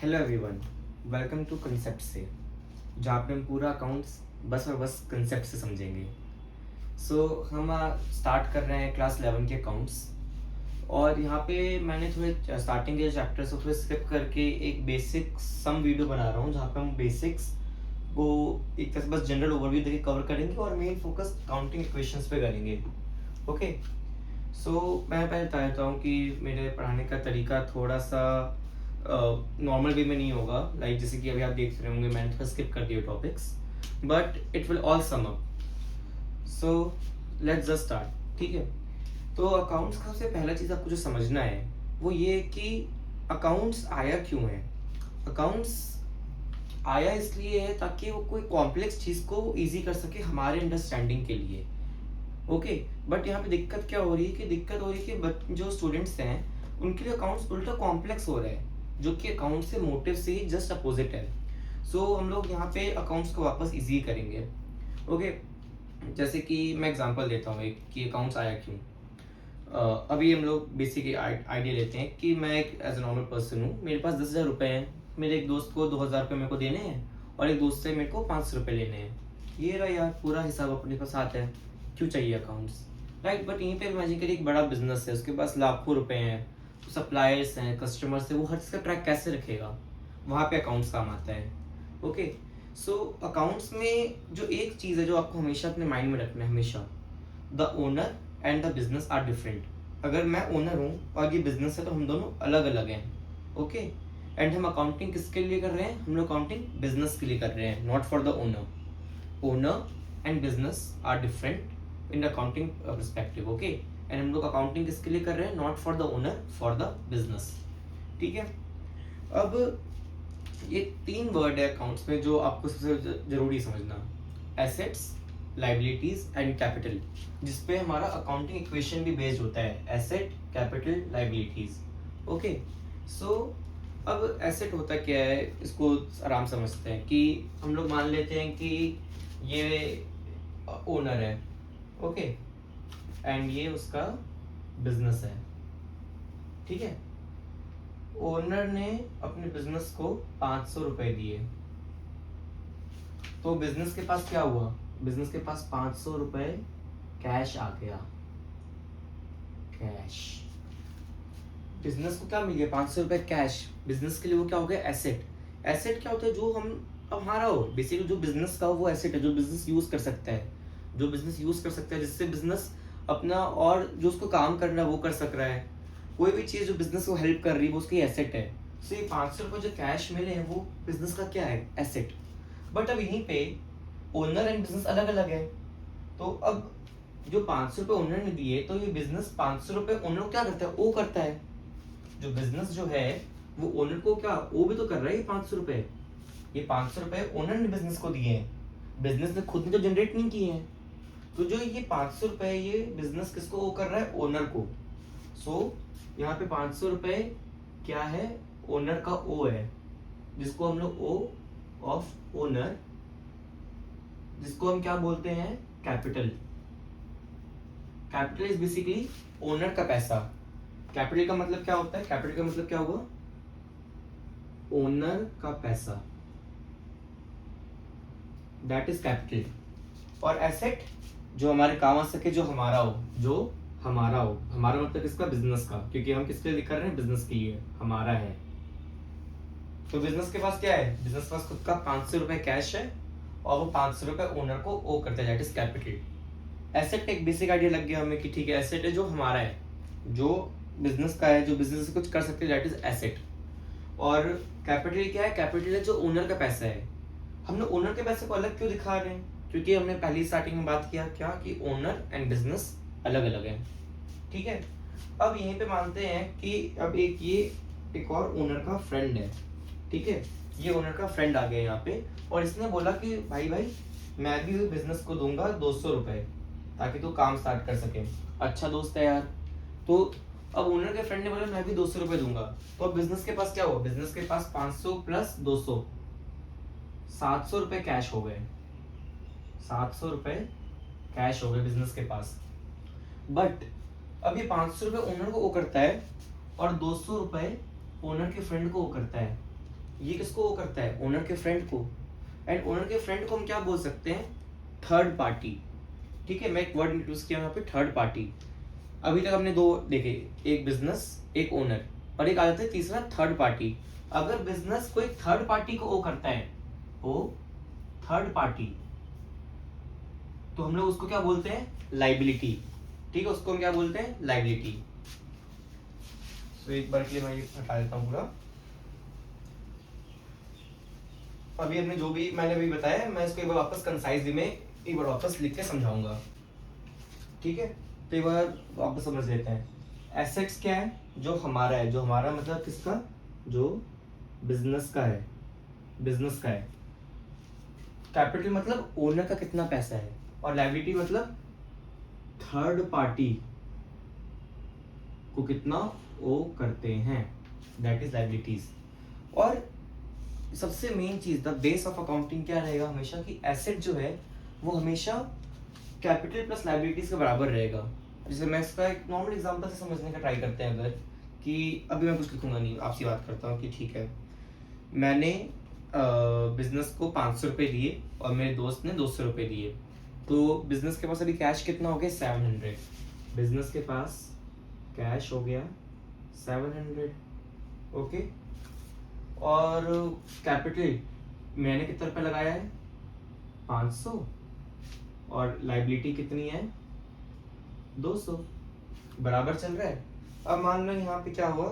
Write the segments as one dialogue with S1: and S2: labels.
S1: Hello everyone, welcome to concept से, जहाँ पे हम पूरा अकाउंट्स बस और बस कंसेप्ट से समझेंगे। हम स्टार्ट कर रहे हैं क्लास 11 के अकाउंट्स। और यहाँ पे मैंने थोड़े स्टार्टिंग के चैप्टर्स को थोड़े स्किप करके एक बेसिक सम वीडियो बना रहा हूँ, जहाँ पे हम बेसिक्स को एक तरह से बस जनरल ओवरव्यू देके कवर करेंगे और मेन फोकस काउंटिंग इक्वेशंस पे करेंगे। ओके। मैं पहले बता देता हूँ कि मेरे पढ़ाने का तरीका थोड़ा सा नॉर्मल वे में नहीं होगा, लाइक जैसे कि अभी आप देख रहे होंगे मैंने थोड़ा स्किप कर दिया topics, but it will all sum up. So let's just start. ठीक है। तो अकाउंट्स का सबसे पहला चीज़ आपको जो समझना है वो ये है कि अकाउंट्स आया क्यों है। अकाउंट्स आया इसलिए है ताकि वो कोई कॉम्प्लेक्स चीज़ को इजी कर सके हमारे अंडरस्टैंडिंग के लिए। ओके। बट यहाँ पे दिक्कत क्या हो रही है कि जो स्टूडेंट्स हैं उनके लिए अकाउंट्स उल्टा कॉम्प्लेक्स हो रहा है, जो कि अकाउंट से मोटिव से ही जस्ट अपोजिट है। हम लोग यहाँ पे अकाउंट्स को वापस इजी करेंगे। ओके। जैसे कि मैं एग्जांपल देता हूँ एक कि अकाउंट्स आया क्यों। अभी हम लोग बेसिक आइडिया लेते हैं कि मैं एक एज ए नॉर्मल पर्सन हूँ, मेरे पास 10,000 रुपये हैं, मेरे एक दोस्त को 2,000 रुपये मेरे को देने हैं और एक दोस्त से मेरे को 500 रुपये लेने हैं। ये रहा यार, पूरा हिसाब अपने पास आता है, क्यों चाहिए अकाउंट्स, राइट। बट यहीं पे इमेजिन करिए एक बड़ा बिजनेस है, उसके पास लाखों रुपए हैं, तो सप्लायर्स हैं, कस्टमर्स हैं, वो हर चीज़ का ट्रैक कैसे रखेगा, वहाँ पे अकाउंट्स काम आता है। ओके। अकाउंट्स में जो एक चीज़ है जो आपको हमेशा अपने माइंड में रखना है, हमेशा the owner and the business are different. अगर मैं ओनर हूँ और ये बिजनेस है तो हम दोनों अलग अलग हैं। ओके। एंड हम अकाउंटिंग किसके लिए कर रहे हैं, हम लोग अकाउंटिंग बिजनेस के लिए कर रहे हैं, not for the owner. Owner and business are different in accounting perspective. Okay. And हम लोग अकाउंटिंग किसके लिए कर रहे हैं, not for the owner, for the business. ठीक है। अब ये 3 वर्ड है अकाउंट्स में जो आपको सबसे जरूरी समझना, एसेट्स, लाइबिलिटीज एंड कैपिटल, जिसपे हमारा अकाउंटिंग इक्वेशन भी बेस्ड होता है, एसेट, कैपिटल, लाइबिलिटीज। ओके। सो अब एसेट होता क्या है, इसको आराम समझते हैं कि हम लोग मान लेते हैं कि ये ओनर है। ओके। एंड ये उसका बिजनेस है। ठीक है। ओनर ने अपने बिजनेस को 500 रुपए दिए, तो बिजनेस के पास क्या हुआ, बिजनेस के पास 500 रुपए कैश आ गया। कैश, बिजनेस को क्या मिल गया, 500 रुपए कैश। बिजनेस के लिए वो क्या हो गया, एसेट। एसेट क्या होता है, जो हम हमारा हो, बेसिकली जो बिजनेस का हो वो एसेट है, जो बिजनेस यूज कर सकता है, जो बिजनेस यूज कर सकता है, जिससे बिजनेस अपना और जो उसको काम करना है वो कर सक रहा है। कोई भी चीज जो बिजनेस को हेल्प कर रही है वो उसकी एसेट है। ये 500 रुपए जो कैश मिले हैं वो बिजनेस का क्या है, एसेट। बट अब यहीं पे ओनर एंड बिजनेस अलग अलग है। तो अब जो 500 रुपए ओनर ने दिए, तो ये बिजनेस 500 रुपए ओनर को क्या करता है, वो करता है। जो बिजनेस जो है वो ओनर को क्या, वो भी तो कर रहा है। ये 500 रुपए, ये 500 रुपए ओनर ने बिजनेस को दिए हैं, बिजनेस ने खुद ने तो जनरेट नहीं किए हैं। तो जो ये 500 रुपए ये बिजनेस किसको वो कर रहा है, ओनर को। यहाँ पे 500 रुपए क्या है, ओनर का ओ है, जिसको हम लोग ओ ऑफ ओनर, जिसको हम क्या बोलते हैं, capital. Capital is basically owner का पैसा। कैपिटल का मतलब क्या होता है, कैपिटल का मतलब क्या होगा, ओनर का पैसा, दैट इज कैपिटल। और एसेट जो हमारे काम आ सके, जो हमारा हो, जो हमारा हो, हमारा मतलब किसका, बिजनेस का, क्योंकि हम किसके लिए कर रहे हैं, बिजनेस के लिए, हमारा है। तो बिजनेस के पास क्या है, बिजनेस के पास खुद का 500 रुपए कैश है और वो 500 रुपए ओनर को ओ करता है, दैट इज कैपिटल। एसेट एक बेसिक आइडिया लग गया हमें कि ठीक है, एसेट है जो हमारा है, जो बिजनेस का है, जो बिजनेस से कुछ कर सकते हैं, दैट इज एसेट। और कैपिटल क्या है, कैपिटल है जो ओनर का पैसा है। हमने ओनर के पैसे को अलग क्यों दिखा रहे हैं, क्योंकि हमने पहली स्टार्टिंग में बात किया क्या कि ओनर एंड बिजनेस अलग अलग है। ठीक है। अब यहीं पे मानते हैं कि अब एक और ओनर का फ्रेंड है। ठीक है। ये ओनर का फ्रेंड आ गया यहाँ पे और इसने बोला कि भाई मैं भी बिजनेस को दूंगा 200 रुपए, ताकि तू काम स्टार्ट कर सके। अच्छा दोस्त है यार। तो अब ओनर के फ्रेंड ने बोला मैं भी 200 रुपए दूंगा, तो अब बिजनेस के पास क्या हुआ, बिजनेस के पास 500 प्लस 200, 700 रुपए कैश हो गए। 700 रुपए कैश हो गए बिजनेस के पास। बट अब ये 500 रुपए ओनर को वो करता है और 200 रुपए ओनर के फ्रेंड को वो करता है। ये किसको ओ करता है? ओनर के फ्रेंड को। एंड ओनर के फ्रेंड को हम क्या बोल सकते हैं? Third party. ठीक है, मैं एक वर्ड इंट्रोड्यूस किया यहाँ पे, थर्ड पार्टी। अभी तक हमने दो देखे, एक बिजनेस, एक ओनर, और एक आ जाता है तीसरा थर्ड पार्टी। अगर बिजनेस कोई थर्ड पार्टी को ओ करता है, ओ थर्ड पार्टी, तो हम लोग उसको क्या बोलते हैं? लाइबिलिटी। ठीक है, उसको हम क्या बोलते हैं? लाइबिलिटी। तो एक बार के लिए मैं ये हटा देता हूँ पूरा। अभी हमने जो भी मैंने अभी बताया, मैं इसको एक बार वापस कंसाइज में एक बार वापस लिख के समझाऊंगा। ठीक है, तो एक बार वापस समझ लेते हैं। एसेट्स क्या है? जो हमारा है, जो हमारा मतलब किसका? जो बिजनेस का है, बिजनेस का है। कैपिटल मतलब ओनर का कितना पैसा है, और लायबिलिटी मतलब थर्ड पार्टी को कितना ओ करते हैं, दैट इज लायबिलिटीज। और सबसे मेन चीज, द बेस ऑफ अकाउंटिंग क्या रहेगा हमेशा, कि एसेट जो है वो हमेशा कैपिटल प्लस लायबिलिटीज के बराबर रहेगा। जैसे मैं इसका एक नॉर्मल एग्जांपल से समझने का ट्राई करते हैं अगर, कि अभी मैं कुछ लिखूंगा नहीं, आपसे बात करता हूँ कि ठीक है, मैंने बिजनेस को 500 रुपये दिए और मेरे दोस्त ने 200 रुपये दिए, तो बिजनेस के पास अभी कैश कितना हो गया? 700। बिजनेस के पास कैश हो गया 700, ओके। और कैपिटल मैंने कितना रुपये लगाया है? 500। और लाइबिलिटी कितनी है? 200। बराबर चल रहा है। अब मान लो यहाँ पे क्या हुआ,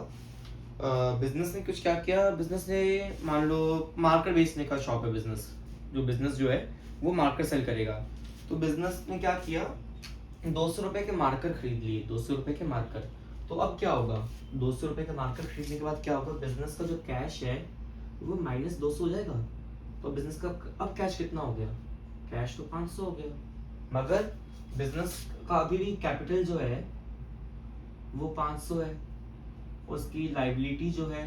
S1: बिजनेस ने कुछ क्या किया, बिजनेस ने मान लो मार्कर बेचने का शॉप है बिजनेस, जो बिजनेस जो है वो मार्कर सेल करेगा। तो बिजनेस ने क्या किया, 200 रुपये के मार्कर खरीद लिए, 200 रुपये के मार्कर। तो अब क्या होगा, 200 रुपये का मार्कर खरीदने के बाद क्या होगा, बिजनेस का जो कैश है वो -200 हो जाएगा। तो बिजनेस का अब कैश कितना हो गया? कैश तो 500 हो गया, मगर बिजनेस का अभी भी कैपिटल जो है वो 500 है, उसकी लाइबिलिटी जो है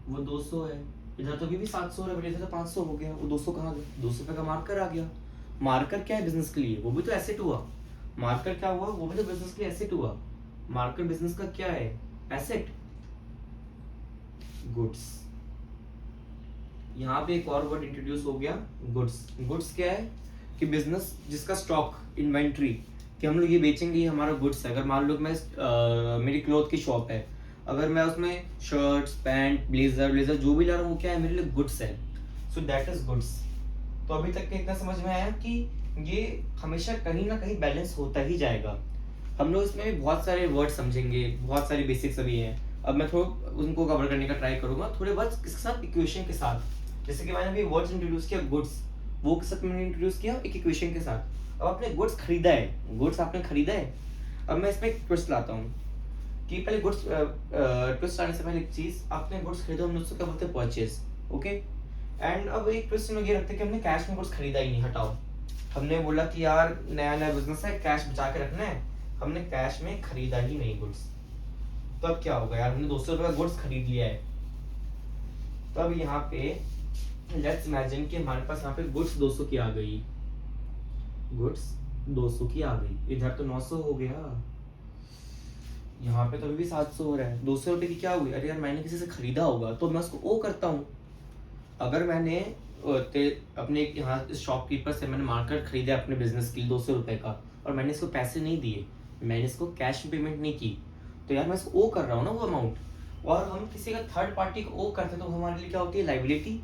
S1: वो 200 है। इधर तो अभी भी 700 है, इधर तो 500 हो गया, वो 200 कहाँ गया? 200 रुपये का मार्कर आ गया। मार्कर क्या है बिजनेस के लिए? वो भी तो एसेट हुआ। मार्कर क्या हुआ? वो भी तो बिजनेस के लिए एसेट हुआ। मार्कर बिजनेस का क्या है? एसेट। गुड्स। यहाँ पे एक और वर्ड इंट्रोड्यूस हो गया, गुड्स। गुड्स क्या है? कि बिजनेस जिसका स्टॉक, इन्वेंट्री, कि हम लोग ये बेचेंगे, ये हमारा गुड्स है। अगर मान लो मैं मेरी क्लॉथ की शॉप है, अगर मैं उसमें शर्ट्स, पैंट, ब्लेजर जो भी ला रहा हूँ, वो क्या है? मेरे लिए गुड्स है। So that is goods. तो अभी तक इतना समझ में आया कि ये हमेशा कहीं ना कहीं बैलेंस होता ही जाएगा। हम लोग इसमें भी बहुत सारे वर्ड समझेंगे, बहुत सारी बेसिक्स अभी हैं। अब मैं थोड़ा उनको कवर करने का ट्राई करूंगा, थोड़े वर्ड्स किसके साथ? इक्वेशन के साथ। जैसे कि मैंने अभी वर्ड्स इंट्रोड्यूस किया, गुड्स, वो किस साथ मैंने इंट्रोड्यूस किया? एक इक्वेशन के साथ। अब आपने गुड्स खरीदा है, गुड्स आपने खरीदा है। अब मैं इसमें एक ट्विस्ट लाता हूँ कि पहले गुड्स, ट्विस्ट आने से पहले एक चीज, आपने गुड्स खरीदा, हम उसको क्या बोलते हैं? Purchase, okay. एंड अब एक ट्विस्ट में ये रखते हैं कि हमने कैश में गुड्स खरीदा ही नहीं, हटाओ। हमने बोला कि यार नया नया बिजनेस है, कैश बचा के रखना है, हमने कैश में खरीदा ही नहीं गुड्स। तो अब क्या होगा यार, हमने 200 रुपये का गुड्स खरीद लिया है। तो अब यहाँ पे लेट्स इमेजिन कि हमारे पास यहाँ पे गुड्स 200 की आ गई, गुड्स 200 की आ गई। इधर तो 900 हो गया, यहाँ पे तो अभी भी 700 हो रहा है। 200 रुपये की क्या हुई? अरे यार मैंने किसी से खरीदा होगा तो मैं उसको ओ करता हूँ। अगर मैंने अपने यहाँ शॉपकीपर से मैंने मार्कर खरीदा अपने बिजनेस के लिए 200 रुपये का, और मैंने इसको पैसे नहीं दिए, मैंने इसको कैश में पेमेंट नहीं की, तो यार मैं इसको ओ कर रहा हूँ ना वो अमाउंट। और हम किसी का थर्ड पार्टी को ओ करते हैं तो हमारे लिए क्या होती है? लाइबिलिटी।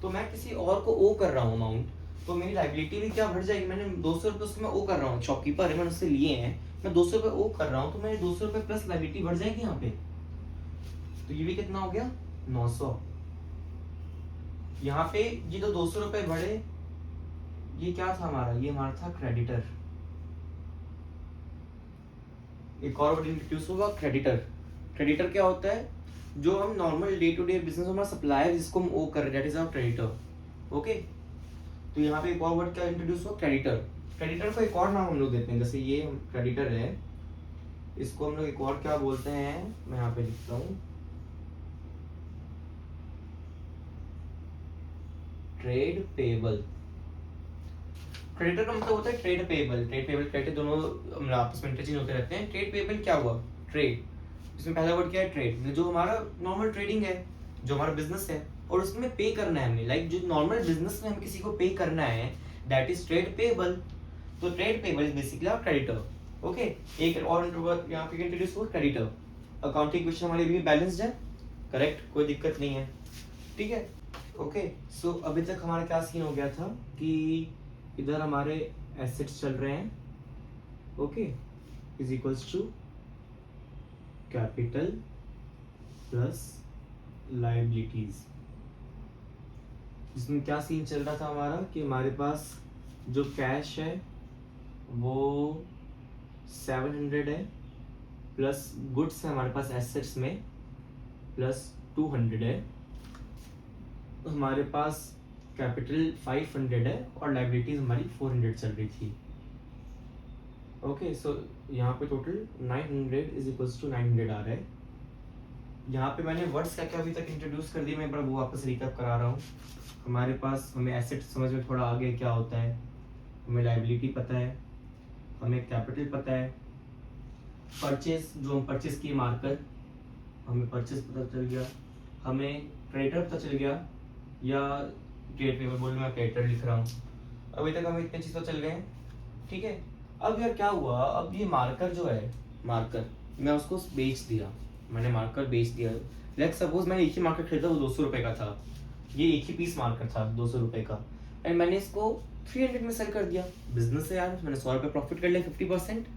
S1: तो मैं किसी और को ओ कर रहा हूँ अमाउंट, तो मेरी लाइबिलिटी भी क्या बढ़ जाएगी? मैंने 200 रुपये उसको मैं ओ कर रहा हूँ, शॉपकीपर है, मैंने उससे लिए हैं, मैं 200 रुपये ओ कर रहा हूँ, तो मेरे 200 रुपये प्लस लाइबिलिटी बढ़ जाएगी यहाँ पे। तो ये भी कितना हो गया? 900। यहाँ पे ये तो 200 रुपये बढ़े, ये क्या था हमारा? ये हमारा था क्रेडिटर। एक और वर्ड इंट्रोड्यूस होगा, क्रेडिटर। क्रेडिटर क्या होता है? जो हम normal day to day business, हमारा सप्लायर जिसको हम ओ कर रहे हैं, that is our creditor, okay. तो यहाँ पे एक और वर्ड क्या इंट्रोड्यूस हुआ? क्रेडिटर। क्रेडिटर को एक और नाम हम लोग देते हैं, जैसे ये क्रेडिटर है, इसको हम लोग एक और क्या बोलते हैं? मैं यहाँ पे लिखता हूँ, ट्रेड पेबल। क्रेडिटर का मतलब होता है trade payable. Trade payable, credit दोनों आपस में इंटरचेंज होते रहते हैं। ट्रेड पेबल क्या हुआ? ट्रेड। इसमें पहला वर्ड क्या है? ट्रेड। जो हमारा नॉर्मल ट्रेडिंग है, जो हमारा बिजनेस है, और उसमें पे करना है हमें, लाइक जो नॉर्मल बिजनेस में हमें किसी को पे करना है, दैट इज ट्रेड पेबल। तो trade payable is basically our creditor. Okay, एक और यहाँ पे इंट्रोड्यूस हुआ क्रेडिटर। अकाउंटिंग क्वेश्चन हमारे भी बैलेंस्ड है, करेक्ट, कोई दिक्कत नहीं है, ठीक है। ओके, सो अभी तक हमारा क्या सीन हो गया था कि इधर हमारे एसेट्स चल रहे हैं, okay, is equals to capital plus liabilities. इसमें क्या सीन चल रहा था हमारा कि हमारे पास जो कैश है वो 700 है, प्लस गुड्स है हमारे पास एसेट्स में प्लस 200 है, हमारे पास कैपिटल 500 है और लायबिलिटीज हमारी 400 चल रही थी। ओके, सो यहाँ पे टोटल 900 इज इक्वल्स टू 900 आ रहा है। यहाँ पे मैंने वर्ड्स क्या क्या अभी तक इंट्रोड्यूस कर दिए, मैं एक बार वो वापस रिकैप करा रहा हूँ। हमारे पास हमें एसेट समझ में थोड़ा आगे क्या होता है, हमें लायबिलिटी पता है, हमें कैपिटल पता है, परचेज जो हम परचेज किए मार्कर, हमें परचेज पता चल गया, हमें क्रेडिटर पता चल गया, या ट्रेड पेबल बोल मैं क्रेडिटर लिख रहा हूँ। अभी तक हमें इतने चीज़ तो चल गए हैं, ठीक है। अब यार क्या हुआ, अब ये मार्कर जो है, मार्कर मैं उसको बेच दिया, मैंने मार्कर बेच दिया। लाइक सपोज मैंने एक ही मार्कर खरीदा, वो 200 रुपये का था, ये एक ही पीस मार्कर था 200 रुपये का, एंड मैंने इसको 300 में सेल कर दिया। बिजनेस है यार, मैंने 100 रुपये प्रॉफिट कर लिया, 50%।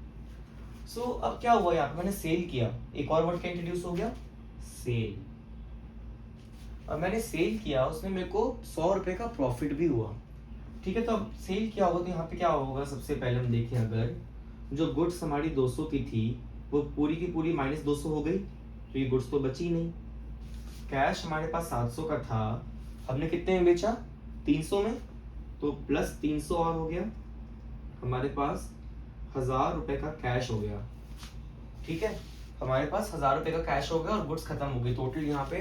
S1: सो अब क्या हुआ यार, मैंने सेल किया, एक और वर्ड क्या इंट्रोड्यूस हो गया, सेल। अब मैंने सेल किया, उसमें मेरे को 100 रुपये का प्रॉफिट भी हुआ, ठीक है। तो अब सेल किया होगा तो यहाँ पे क्या होगा, सबसे पहले हम देखें, अगर जो गुड्स हमारी 200 की थी वो पूरी की पूरी -200 हो गई, तो ये गुड्स तो बची नहीं। कैश हमारे पास 700 का था, हमने कितने में बेचा, 300 में, तो प्लस 300 और हो गया, हमारे पास 1000 रुपये का कैश हो गया, ठीक है। हमारे पास 1000 रुपये का कैश हो गया और गुड्स खत्म हो गई, टोटल यहाँ पे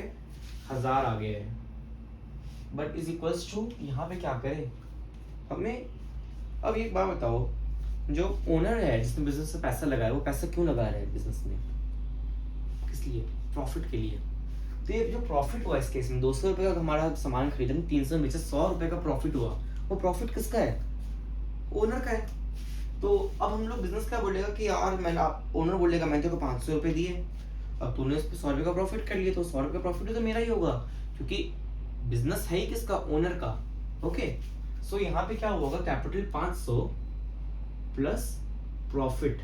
S1: 1000 आ गए हैं। बट इज इक्वल्स टू यहाँ पे क्या करें हमें। अब एक बात बताओ, जो ओनर है जिसने बिजनेस में पैसा लगाया, वो पैसा क्यों लगा रहा है बिजनेस में, किस लिए, प्रॉफिट के लिए। तो ये जो प्रॉफिट हुआ इस केस में, 200 रुपये का हमारा सामान खरीदा, 300 में बेचा, 100 रुपये का प्रॉफिट हुआ, वो प्रॉफिट किसका है, ओनर का है। तो अब हम लोग बिजनेस क्या बोलेगा कि यार मैंने, आप ओनर बोलेगा मैंने तेरे को 500 रुपये दिए, अब तूने उस पर 100 रुपये का प्रॉफिट कर लिया, तो 100 रुपये प्रॉफिट तो मेरा ही होगा, क्योंकि बिजनेस है ही किसका, ओनर का। ओके, सो यहाँ पे क्या होगा, कैपिटल 500 प्लस प्रॉफिट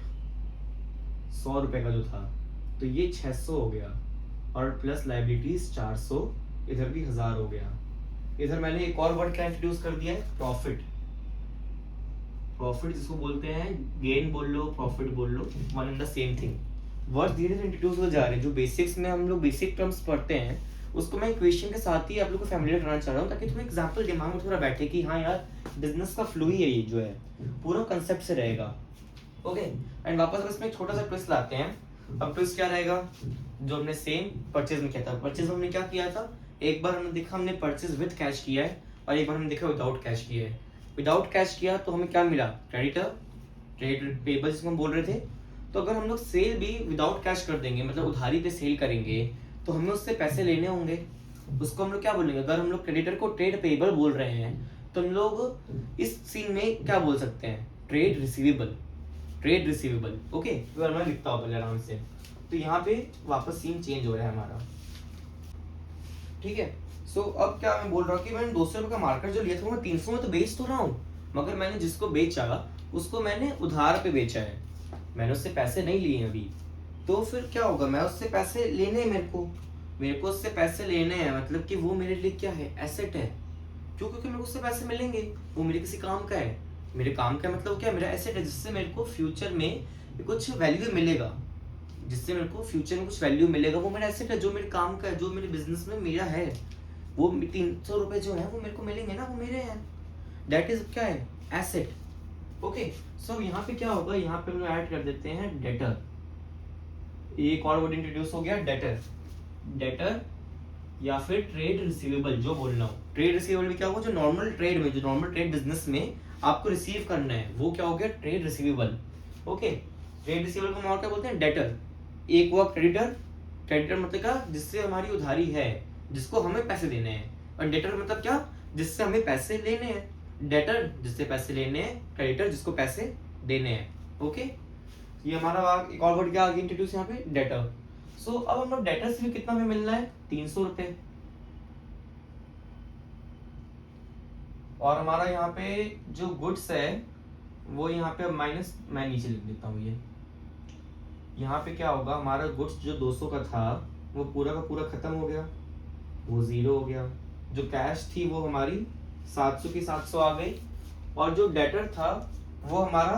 S1: 100 रुपये का जो था, तो ये 600 हो गया, और प्लस लायबिलिटीज 400, इधर भी 1000 हो गया। इधर मैंने एक और वर्ड क्या इंट्रोड्यूस कर दिया है, प्रॉफिट। प्रॉफिट जिसको बोलते हैं, गेन बोल लो, प्रॉफिट बोल लो, one and the same thing. Word धीरे धीरे इंट्रोड्यूस हो जा रहे हैं, जो बेसिक्स में हम लोग बेसिक टर्म्स पढ़ते हैं, उसको मैं इक्वेशन के साथ ही आप लोग को फैमिलियर कराना चाह रहा हूँ, ताकि थोड़ा एग्जांपल दिमाग में थोड़ा बैठे कि हाँ यार बिजनेस का फ्लो ही है, ये जो है पूरा कंसेप्ट से रहेगा। ओके, एंड वापस इसमें एक छोटा सा ट्विस्ट लाते हैं। अब ट्विस्ट क्या रहेगा, जो हमने सेम परचेज में किया था, परचेज हमने क्या किया था, एक बार हमने देखा हमने परचेज विद कैश किया है, और एक बार हमने देखा विदाउट कैश किया है। विदाउट कैश किया तो हमें क्या मिला, क्रेडिटर, ट्रेड पेबल जिसको हम बोल रहे थे। तो अगर हम लोग सेल भी विदाउट कैश कर देंगे, मतलब उधारी पे सेल करेंगे, तो हमें उससे पैसे लेने होंगे, उसको हम लोग क्या बोलेंगे। अगर हम लोग क्रेडिटर को ट्रेड पेबल बोल रहे हैं, तो हम लोग इस सीन में क्या बोल सकते हैं, trade receivable, trade receivable. Okay, तो मैं लिखता हूँ पहले आराम से। तो यहाँ पे वापस सीन चेंज हो रहा है हमारा, ठीक है। सो अब क्या मैं बोल रहा हूँ कि मैंने 200 रुपये का मार्कर जो लिया था, मैं 300 में तो बेच तो रहा हूँ, मगर मैंने जिसको बेचा उसको मैंने उधार पे बेचा है, मैंने उससे पैसे नहीं लिए अभी। तो फिर क्या होगा, मैं उससे पैसे लेने हैं, मेरे को उससे पैसे लेने हैं, मतलब कि वो मेरे लिए क्या है, एसेट है। क्यों, क्योंकि मेरे को उससे पैसे मिलेंगे, वो मेरे किसी काम का है। मेरे काम का मतलब क्या, मेरा एसेट है, जिससे मेरे को फ्यूचर में कुछ वैल्यू मिलेगा, जिससे मेरे को फ्यूचर में कुछ वैल्यू मिलेगा, वो मेरा एसेट है, जो मेरे काम का है, जो मेरे बिजनेस में मेरा है। वो 300 रुपये जो है वो मेरे को मिलेंगे ना, वो मेरे हैं, दैट इज क्या है, एसेट। ओके, सो यहाँ पे क्या होगा, यहाँ पे हम लोग ऐड कर देते हैं डेटर। एक और वर्ड इंट्रोड्यूस हो गया, डेटर। डेटर या फिर ट्रेड रिसीवेबल जो बोलना हो। ट्रेड रिसीवेबल में क्या होगा, जो नॉर्मल ट्रेड में, जो नॉर्मल ट्रेड बिजनेस में आपको रिसीव करना है, वो क्या हो गया, trade receivable. Okay, trade receivable को और क्या बोलते हैं, डेटर। एक हुआ क्रेडिटर, क्रेडिटर मतलब क्या, जिससे हमारी उधारी है, जिसको हमें पैसे देने हैं, और डेटर मतलब क्या, जिससे हमें पैसे लेने हैं। डेटर जिससे पैसे लेने हैं, क्रेडिटर जिसको पैसे देने हैं। ओके, ये हमारा एक और वर्ड क्या आ गया इंट्रोड्यूस यहाँ पे, डेटर। सो अब हम लोग डेटर से भी कितना हमें मिलना है, 300 रुपए। और हमारा यहाँ पे जो गुड्स है वो यहाँ पे माइनस, मैं नीचे लिख देता हूँ, ये यहाँ पे क्या होगा, हमारा गुड्स जो 200 का था वो पूरा का पूरा खत्म हो गया, वो 0 हो गया। जो कैश थी वो हमारी 700 की 700 आ गई, और जो डेटर था वो हमारा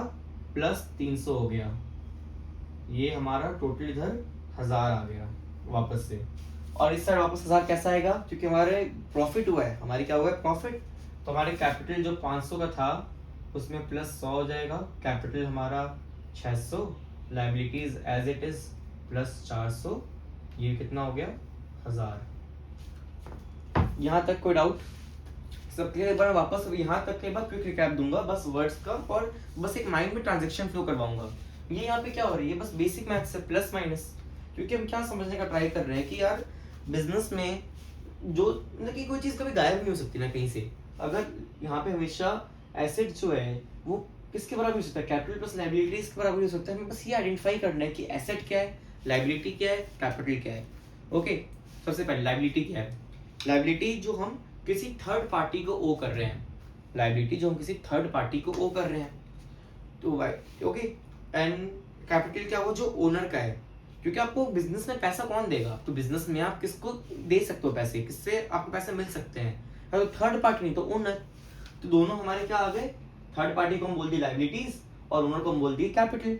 S1: प्लस 300 हो गया। ये हमारा टोटल इधर 1000 आ गया वापस से। और इस साइड वापस 1000 कैसा आएगा, क्योंकि हमारे प्रॉफिट हुआ है, हमारी क्या हुआ है, प्रॉफिट। तो हमारे कैपिटल जो 500 का था उसमें प्लस 100 हो जाएगा, कैपिटल हमारा 600, liabilities as it is plus 400, ये कितना हो गया, 1000। यहाँ तक कोई डाउट? सब क्लियर? एक बार वापस यहाँ तक के बाद क्विक रिकैप दूंगा बस वर्ड्स का, और बस एक माइंड में ट्रांजैक्शन फ्लो करवाऊंगा। ये यहाँ पे क्या हो रही है, बस बेसिक मैथ्स है, प्लस माइनस। क्योंकि हम क्या समझने का ट्राई कर रहे हैं कि यार बिजनेस में जो मतलब कि कोई चीज़ कभी गायब नहीं हो सकती ना कहीं से। अगर यहाँ पे हमेशा एसेट जो है वो किसके बराबर हो सकता है, कैपिटल प्लस लाइबिलिटीज के बराबर हो सकता है। हमें बस ये आइडेंटिफाई करना है कि एसेट क्या है, लाइबिलिटी क्या है, कैपिटल क्या है। ओके, सबसे पहले लाइबिलिटी क्या है। लाइबिलिटी जो हम किसी थर्ड पार्टी को ओ कर रहे हैं, लाइबिलिटी जो हम किसी थर्ड पार्टी को ओ कर रहे हैं, तो ओके। एंड कैपिटल क्या, वो जो ओनर का है, क्योंकि आपको बिजनेस में पैसा कौन देगा, तो बिजनेस में आप किसको दे सकते हो पैसे, किससे आपको पैसे मिल सकते हैं, तो थर्ड पार्टी नहीं तो ओनर। तो दोनों हमारे क्या आ गए, थर्ड पार्टी को हम बोल दिए लाइबिलिटीज और ओनर को हम बोल दिए कैपिटल।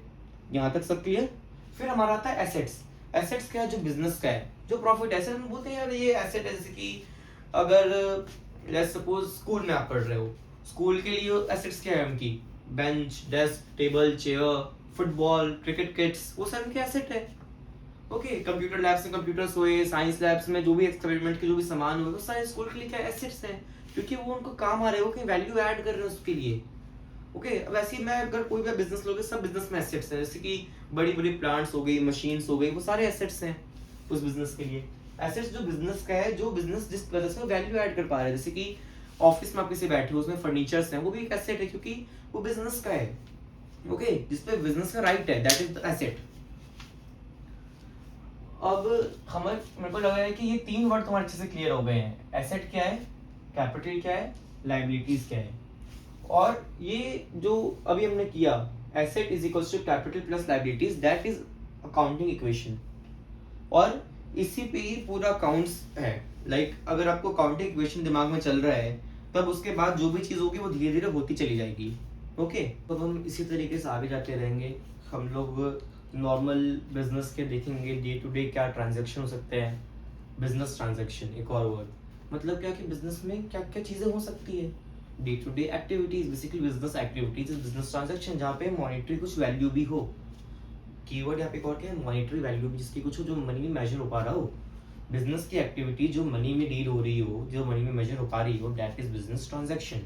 S1: यहाँ तक सब क्लियर? फिर हमारा आता है एसेट्स। एसेट्स क्या है, जो बिजनेस का है, जो प्रॉफिट। एसेट हम बोलते हैं यार ये एसेट है, जैसे कि अगर लेट्स सपोज स्कूल में आप पढ़ रहे हो, स्कूल के लिए एसेट्स क्या है उनकी, bench, desk, table, chair, football, cricket kits, वो सब उनके एसेट है। ओके, कंप्यूटर लैब्स में कंप्यूटर्स हुए, साइंस लैब्स में जो भी एक्सपेरिमेंट के जो भी सामान हुए, वो सारे स्कूल के लिए क्या एसेट्स हैं, क्योंकि वो उनको काम आ रहे हो, कहीं वैल्यू ऐड कर रहे हो उसके लिए। ओके, अब ऐसे ही मैं अगर कोई भी बिजनेस लोगे, सब बिजनेस में एसेट्स हैं, जैसे कि बड़ी बड़ी प्लांट्स हो गई, मशीन्स हो गई, वो सारे एसेट्स हैं उस बिजनेस के लिए। एसेट्स जो बिजनेस का है, जो बिजनेस जिस वजह से वैल्यू ऐड कर पा रहे हैं, जैसे कि ऑफिस में आप किसी बैठे हो, उसमें फर्नीचर्स हैं, वो भी एक एसेट है, क्योंकि वो बिजनेस का है। ओके, जिसपे बिजनेस का राइट है, दैट इज द एसेट। अब हमें, मेरे को लग रहा है कि ये 3 वर्ड तुम्हारे अच्छे से क्लियर हो गए हैं। एसेट क्या है, कैपिटल क्या है, लाइबिलिटीज क्या है। और ये जो अभी हमने किया, asset is equals to capital plus liabilities, that is accounting equation. और इसी पे ही पूरा अकाउंट्स है। लाइक अगर आपको अकाउंटिंग इक्वेशन दिमाग में चल रहा है, तब उसके बाद जो भी चीज़ होगी वो धीरे धीरे होती चली जाएगी। ओके, तो हम इसी तरीके से आगे जाते रहेंगे। हम लोग नॉर्मल बिजनेस के देखेंगे, डे टू डे क्या ट्रांजैक्शन हो सकते हैं। बिजनेस ट्रांजैक्शन एक और वर्ड, मतलब क्या कि बिजनेस में क्या क्या चीज़ें हो सकती है, day to day activities. Basically business activities is business transaction, जहाँ पे मॉनेटरी कुछ वैल्यू भी हो। कीवर्ड यहाँ पे और क्या है, मॉनेटरी वैल्यू भी, जिसकी कुछ हो, जो मनी में मेजर हो पा रहा हो। बिजनेस की एक्टिविटी जो मनी में डील हो रही हो, जो मनी में मेजर हो पा रही हो, दैट इज बिजनेस ट्रांजैक्शन।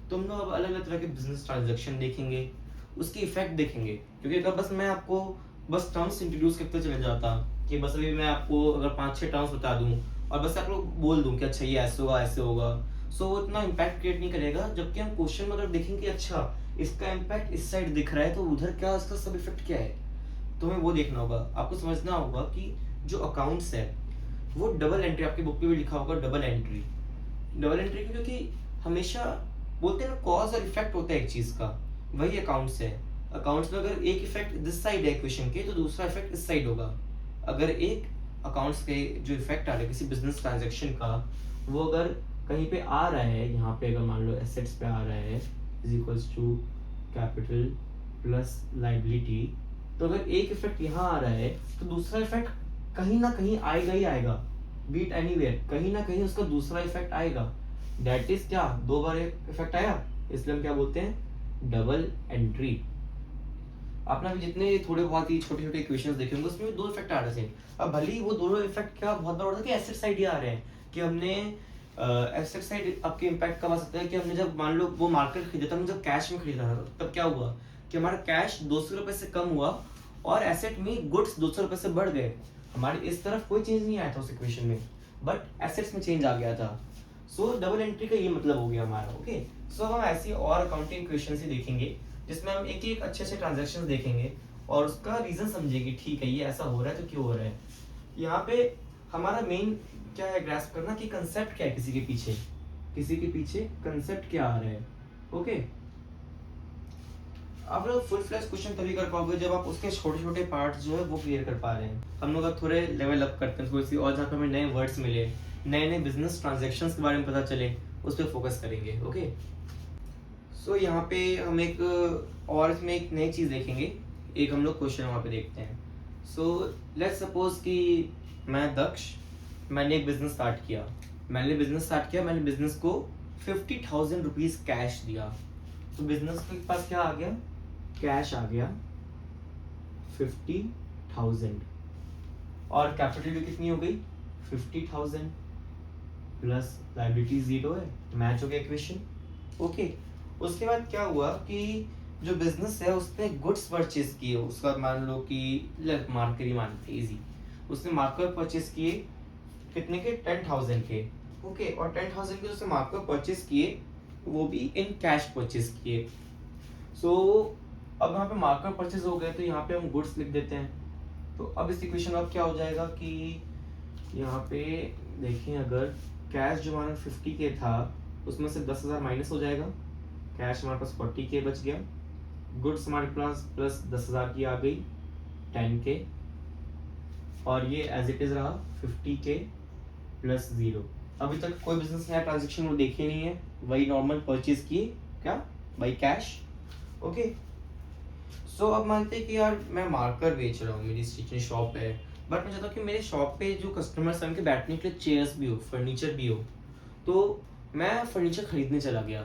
S1: तो हम लोग अब अलग अलग तरह के बिजनेस ट्रांजैक्शन देखेंगे, उसकी इफेक्ट देखेंगे। क्योंकि अगर बस मैं आपको बस टर्म्स इंट्रोड्यूस करते चले जाता, कि बस अभी मैं आपको अगर 5-6 टर्म्स बता दूं और बस आप लोग बोल दूं कि अच्छा ये ऐसे होगा ऐसे होगा, सो वो इतना इम्पैक्ट क्रिएट नहीं करेगा। जबकि हम क्वेश्चन में अगर देखेंगे अच्छा इसका इम्पैक्ट इस साइड दिख रहा है, तो उधर क्या इसका सब इफेक्ट क्या है, तो हमें वो देखना होगा। आपको समझना होगा कि जो अकाउंट्स है वो डबल एंट्री, आपकी बुक पे भी लिखा होगा डबल एंट्री। डबल एंट्री क्योंकि हमेशा बोलते हैं ना कॉज और इफेक्ट होता है एक चीज का, वही अकाउंट्स है। अकाउंट्स में अगर एक इफेक्ट दिस साइड है इक्वेशन के, तो दूसरा इफेक्ट इस साइड होगा। अगर एक अकाउंट्स के जो इफेक्ट आ रहा है किसी बिजनेस ट्रांजैक्शन का, वो अगर कहीं पे आ रहा है, यहाँ पे अगर मान लो एसेट्स पे आ रहा है, is equals to capital plus liability, तो अगर एक इफेक्ट यहाँ आ रहा है, तो दूसरा इफेक्ट कहीं ना कहीं आएगा ही आएगा, बीट एनीवेयर, कहीं ना कहीं उसका दूसरा इफेक्ट आएगा। दैट इज क्या, 2 बार इफेक्ट आया, इसलिए हम क्या बोलते हैं, डबल एंट्री। आपने भी जितने थोड़े बहुत ही छोटे छोटे इक्वेशंस देखे होंगे, उसमें भी 2 इफेक्ट आ रहे थे। अब भले ही वो दोनों इफेक्ट क्या बहुत बार होता है कि एसेट साइड ही आ रहे हैं, कि हमने एसेट साइड आपके इम्पैक्ट कब आ सकता है, कि हमने जब मान लो वो मार्केट खरीदा था, हमने जब कैश में खरीदा था, तब क्या हुआ कि हमारा कैश 200 रुपए से कम हुआ और एसेट में गुड्स 200 रुपए से बढ़ गए। हमारे इस तरफ कोई चेंज नहीं आया था उस इक्वेशन में, बट एसेट्स में चेंज आ गया था। सो डबल एंट्री का ये मतलब हो गया हमारा। ओके, सो हम ऐसी और अकाउंटिंग क्वेश्चन ही देखेंगे जिसमें हम एक एक अच्छे अच्छे ट्रांजेक्शन देखेंगे और उसका रीजन समझेंगे, ठीक है ये ऐसा हो रहा है तो क्यों हो रहा है। यहाँ पे हमारा मेन क्या है ग्रास्प करना कि कंसेप्ट क्या है, किसी के पीछे कंसेप्ट क्या आ रहा है। ओके, आप लोग फुल फ्लैश क्वेश्चन तभी कर पाओगे जब आप उसके छोटे छोटे पार्ट जो है वो क्लियर कर पा रहे हैं। हम लोग अब थोड़े लेवल अप करते हैं थोड़ी सी, और जहाँ पे हमें नए वर्ड्स मिले, नए नए बिजनेस ट्रांजेक्शन्स के बारे में पता चले, उस पर फोकस करेंगे। ओके, सो यहाँ पे हम एक और इसमें एक नई चीज़ देखेंगे, एक हम लोग क्वेश्चन वहाँ पे देखते हैं। सो लेट्स सपोज कि मैं दक्ष, मैंने एक बिजनेस स्टार्ट किया, मैंने बिजनेस को 50,000 रुपीज़ कैश दिया। तो बिजनेस के पास क्या आ गया, कैश आ गया 50,000, और कैपिटल भी कितनी हो गई 50,000 प्लस लायबिलिटी 0 है, मैच हो गया इक्वेशन। ओके, उसके बाद क्या हुआ कि जो बिजनेस है उसने गुड्स परचेज किए, उसका मान लो कि मार्कर ही मानते इजी, उसने मार्कर परचेज किए कितने के 10,000 के। ओके, और 10,000 के उसने मार्कर परचेज किए वो भी इन कैश परचेज किए। सो अब यहाँ पे मार्कर परचेज हो गए तो यहाँ पे हम गुड्स लिख देते हैं। तो अब इस इक्वेशन अब क्या हो जाएगा कि यहाँ पे देखें, अगर कैश जो हमारा 50K था उसमें से 10,000 माइनस हो जाएगा, कैश हमारे पास 40K बच गया, गुड्स हमारे पास प्लस 10,000 की आ गई 10K, और ये एज इट इज रहा 50K प्लस 0। अभी तक कोई बिजनेस नया ट्रांजेक्शन वो देखे नहीं है, वही नॉर्मल परचेज किए क्या बाई कैश। ओके, सो अब मानते हैं कि यार मैं मार्कर बेच रहा हूँ, मेरी स्टेशनरी शॉप है, बट मैं चाहता हूँ कि मेरे शॉप पे जो कस्टमर्स हैं उनके बैठने के लिए चेयर्स भी हो, फर्नीचर भी हो। तो मैं फर्नीचर खरीदने चला गया,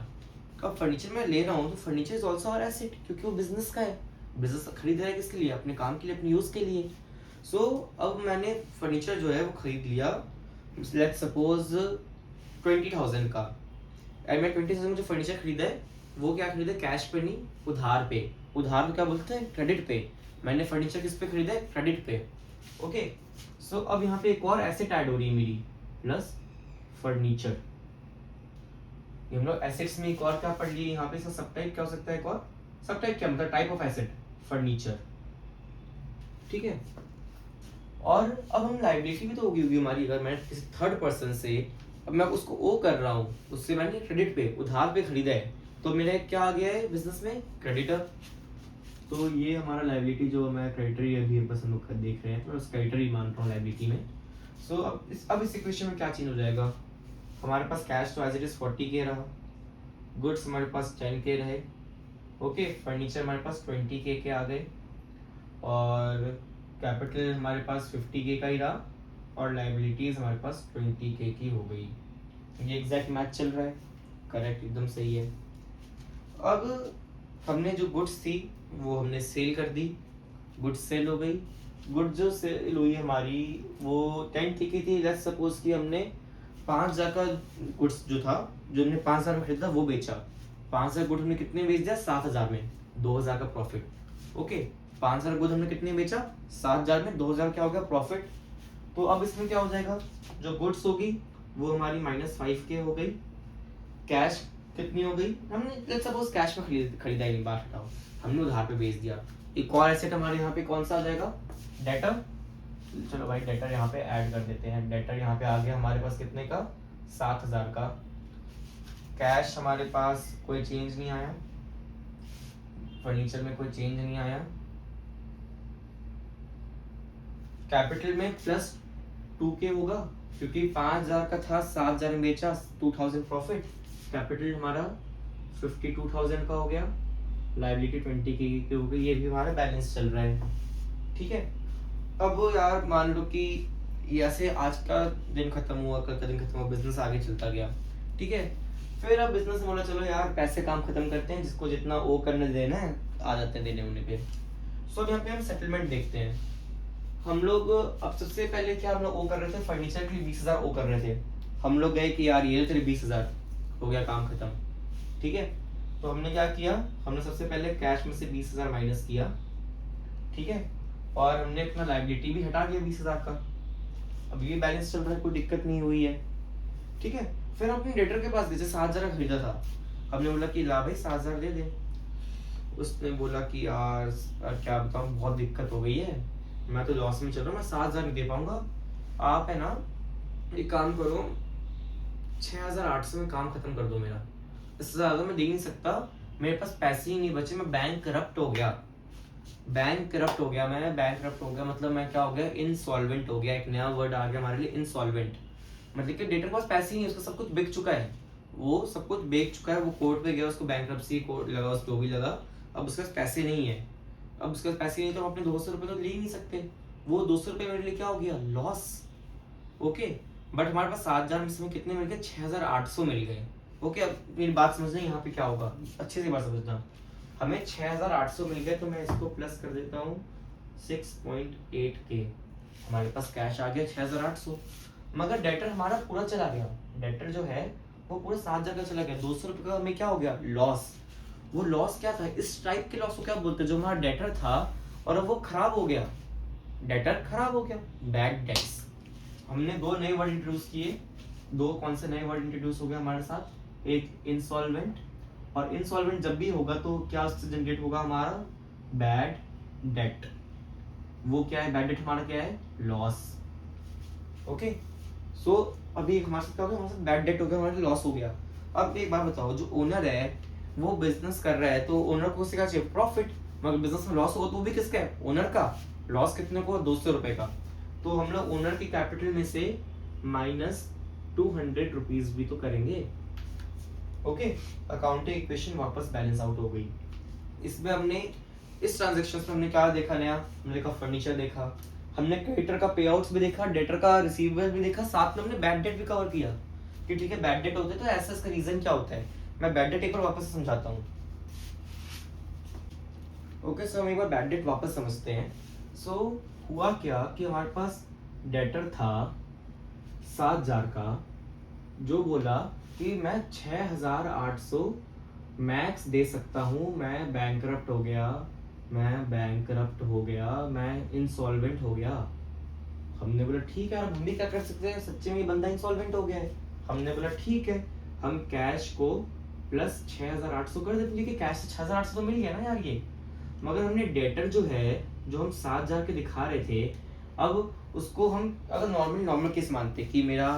S1: अब फर्नीचर मैं ले रहा हूँ तो furniture is also our asset, क्योंकि वो बिजनेस का है, बिजनेस खरीद रहा है किसके लिए, अपने काम के लिए, अपने यूज़ के लिए। सो अब मैंने फर्नीचर जो है वो खरीद लिया, लेट्स सपोज 20,000 का, एंड मैं 20,000 में जो फर्नीचर खरीदा है वो क्या खरीदा, कैश पे नहीं, उधार पे। उधार को क्या बोलते हैं, क्रेडिट पे। मैंने फर्नीचर किस पे खरीदा है, क्रेडिट पे। ओके, सो अब यहाँ पे एक और एसेट ऐड हो रही है मेरी, प्लस फर्नीचर। हम लोग एसेट्स में एक और क्या पढ़ लिए यहाँ पे, इसका सब टाइप क्या हो सकता है, एक और सब टाइप क्या मतलब टाइप ऑफ एसेट, फर्नीचर। ठीक है, और अब हम लायबिलिटी भी तो होगी हमारी, अगर मैं किसी थर्ड पर्सन से, अब मैं उसको ओ कर रहा हूँ, उससे मैंने क्रेडिट पे उधार पे खरीदा है, तो मेरा क्या आ गया है बिजनेस में, क्रेडिटर। तो ये हमारा लायबिलिटी जो मैं क्रेडिटर ही अभी बस हम लोग देख रहे हैं, तो मैं उस क्रेडिटर ही मान रहा हूँ लायबिलिटी में। सो अब इस इक्वेशन में क्या चेंज हो जाएगा, हमारे पास कैश तो एज इट इज 40K रहा, गुड्स हमारे पास 10K रहे, ओके, फर्नीचर हमारे पास 20K के आ गए, और कैपिटल हमारे पास 50K का ही रहा, और लायबिलिटीज हमारे पास 20K की हो गई। ये एग्जैक्ट मैच चल रहा है, करेक्ट, एकदम सही है। अब हमने जो गुड्स थी वो हमने सेल कर दी, गुड्स सेल हो गई। गुड्स जो सेल हुई हमारी वो 10K की थी, लेट्स सपोज कि हमने 5,000 का गुड्स जो था, जो हमने 5,000 में खरीदा वो बेचा, 5,000 गुड हमने कितने बेच दिया, 7,000 में, 2,000 का प्रॉफिट। ओके, 5,000 गुड हमने कितने बेचा, 7,000 में, 2,000 क्या हो गया प्रॉफिट। तो अब इसमें क्या हो जाएगा, जो गुड्स होगी वो हमारी -5K हो गई, कैश कितनी हो गई, हमने लेट्स सपोज कैश में खरीदा ही नहीं, बात हटाओ, हमने उधार पे बेच दिया। एक और एसेट हमारे यहाँ पे कौन सा आ जाएगा, डेटर। चलो भाई डेटर यहाँ पे ऐड कर देते हैं, डेटर यहाँ पे आ गया हमारे पास कितने का, 7,000 का। कैश हमारे पास कोई चेंज नहीं आया, फर्नीचर में कोई चेंज नहीं आया, कैपिटल में +2K होगा क्योंकि 5,000 का था, 7,000 में बेचा, 2,000 प्रॉफिट, कैपिटल हमारा 52,000 का हो गया, लायबिलिटी 20K की हो गई, ये भी हमारा बैलेंस चल रहा है। ठीक है, अब यार मान लो कि ऐसे आज का दिन खत्म हुआ, कल का दिन खत्म हुआ, बिजनेस आगे चलता गया। ठीक है, फिर अब बिजनेस में बोला चलो यार पैसे काम खत्म करते हैं, जिसको जितना ओ करने देना है आ जाते हैं देने होने पे। सो यहाँ पे हम सेटलमेंट देखते हैं। हम लोग अब सबसे पहले क्या हम लोग ओ कर रहे थे, फर्नीचर के लिए 20,000 ओ कर रहे थे। हम लोग गए कि यार ये तेरे 20,000 हो गया, काम खत्म। ठीक है, तो हमने क्या किया, हमने सबसे पहले कैश में से 20,000 माइनस किया। ठीक है, और हमने अपना लायबिलिटी भी हटा दिया 20,000 का। अभी भी बैलेंस चल रहा है, कोई दिक्कत नहीं हुई है, ठीक है। फिर हम अपने डेटर के पास गए, जैसे 7,000 का खरीदा था, हमने बोला कि ला भाई 7,000 दे दे। उसने बोला कि यार क्या बताऊँ, बहुत दिक्कत हो गई है, मैं तो लॉस में चल रहा हूँ, मैं 7,000 नहीं दे पाऊंगा, आप है ना एक काम करो, 6,800 में काम खत्म कर दो मेरा, इससे ज्यादा मैं दे नहीं सकता, मेरे पास पैसे ही नहीं बचे, मैं बैंक करप्ट हो गया, बैंक करप्ट हो गया, मैं बैंक करप्ट हो गया, मतलब मैं क्या हो गया, इंसॉल्वेंट हो गया, एक नया वर्ड आ गया हमारे लिए, इंसॉल्वेंट। मतलब कि डेटर के पास पैसे ही नहीं, उसका सब कुछ बिक चुका है, वो सब कुछ बेच चुका है, वो कोर्ट पे गया, उसको बैंक्रप्सी कोर्ट लगा, उसको जो भी लगा, अब उसके पास पैसे नहीं है, अब उसके पास पैसे नहीं, तो हम अपने 200 रुपये तो ले ही नहीं सकते, वो 200 रुपये मेरे लिए क्या हो गया, लॉस। ओके, बट हमारे पास 7,000 में से कितने मिल गए, 6,800 मिल गए। ओके, अब मेरी बात समझना, यहाँ पे क्या होगा, अच्छे से बात समझना, हमें 6,800 मिल गए, तो मैं इसको प्लस कर देता हूँ 6.8 के, हमारे पास कैश आ गया 6,800, मगर डेटर हमारा पूरा चला गया, डेटर जो है वो पूरा 7,000 का चला गया, 200 रुपये का हमें क्या हो गया, लॉस। वो लॉस क्या था, इस टाइप के लॉस को क्या बोलते हैं, जो हमारा डेटर था और अब वो खराब हो गया, डेटर खराब हो गया, बैड डेट्स। हमने दो नए वर्ड इंट्रोड्यूस किए, दो कौन से नए वर्ड इंट्रोड्यूस हो गए हमारे साथ, एक इंसॉल्वेंट, और इंसॉल्वेंट जब भी होगा तो क्या उससे जनरेट होगा, हमारा बैड डेट। वो क्या है, बैड डेट हमारा क्या है, लॉस। ओके, सो अभी हमारे साथ क्या हो गया, हमारे साथ बैड डेट हो गया, हमारा लॉस हो गया। अब एक बात बताओ, जो ओनर है वो बिजनेस कर रहा है, तो ओनर को उससे क्या चाहिए, प्रॉफिट, मगर बिजनेस में लॉस होगा तो वो भी किसका है, ओनर का। लॉस कितने को, 200 रुपए का, तो हम लोग ओनर की कैपिटल में से -200 रुपीज भी तो करेंगे। ओके, अकाउंटिंग इक्वेशन वापस बैलेंस आउट हो गई। इसमें हमने इस ट्रांजेक्शन में हमने क्या देखा नया, हमने देखा फर्नीचर देखा, हमने क्रेडिटर का पे आउट्स भी देखा, डेटर का रिसीवेबल भी देखा, साथ में हमने बैड डेट भी कवर किया कि ठीक है बैड डेट होते हैं तो ऐसा इसका रीजन क्या होता है। मैं बैड डेट एक बार वापस समझाता हूँ। ओके, सो हम एक बार बैड डेट वापस समझते हैं। सो हुआ क्या कि हमारे पास डेटर था 7,000 का, जो बोला कि मैं 6,800 मैक्स दे सकता हूँ, मैं बैंकरप्ट हो गया, मैं बैंकरप्ट हो गया, मैं इंसॉल्वेंट हो गया। हमने बोला ठीक है, हम भी क्या कर सकते हैं, सच्चे में ये बंदा इंसॉल्वेंट हो गया है। हमने बोला ठीक है, हम कैश को प्लस 6,800 कर देते, क्योंकि कैश से 6,800 तो मिल गया ना यार ये। मगर हमने डेटर जो है, जो हम 7,000 के दिखा रहे थे, अब उसको हम अगर नॉर्मल केस मानते कि मेरा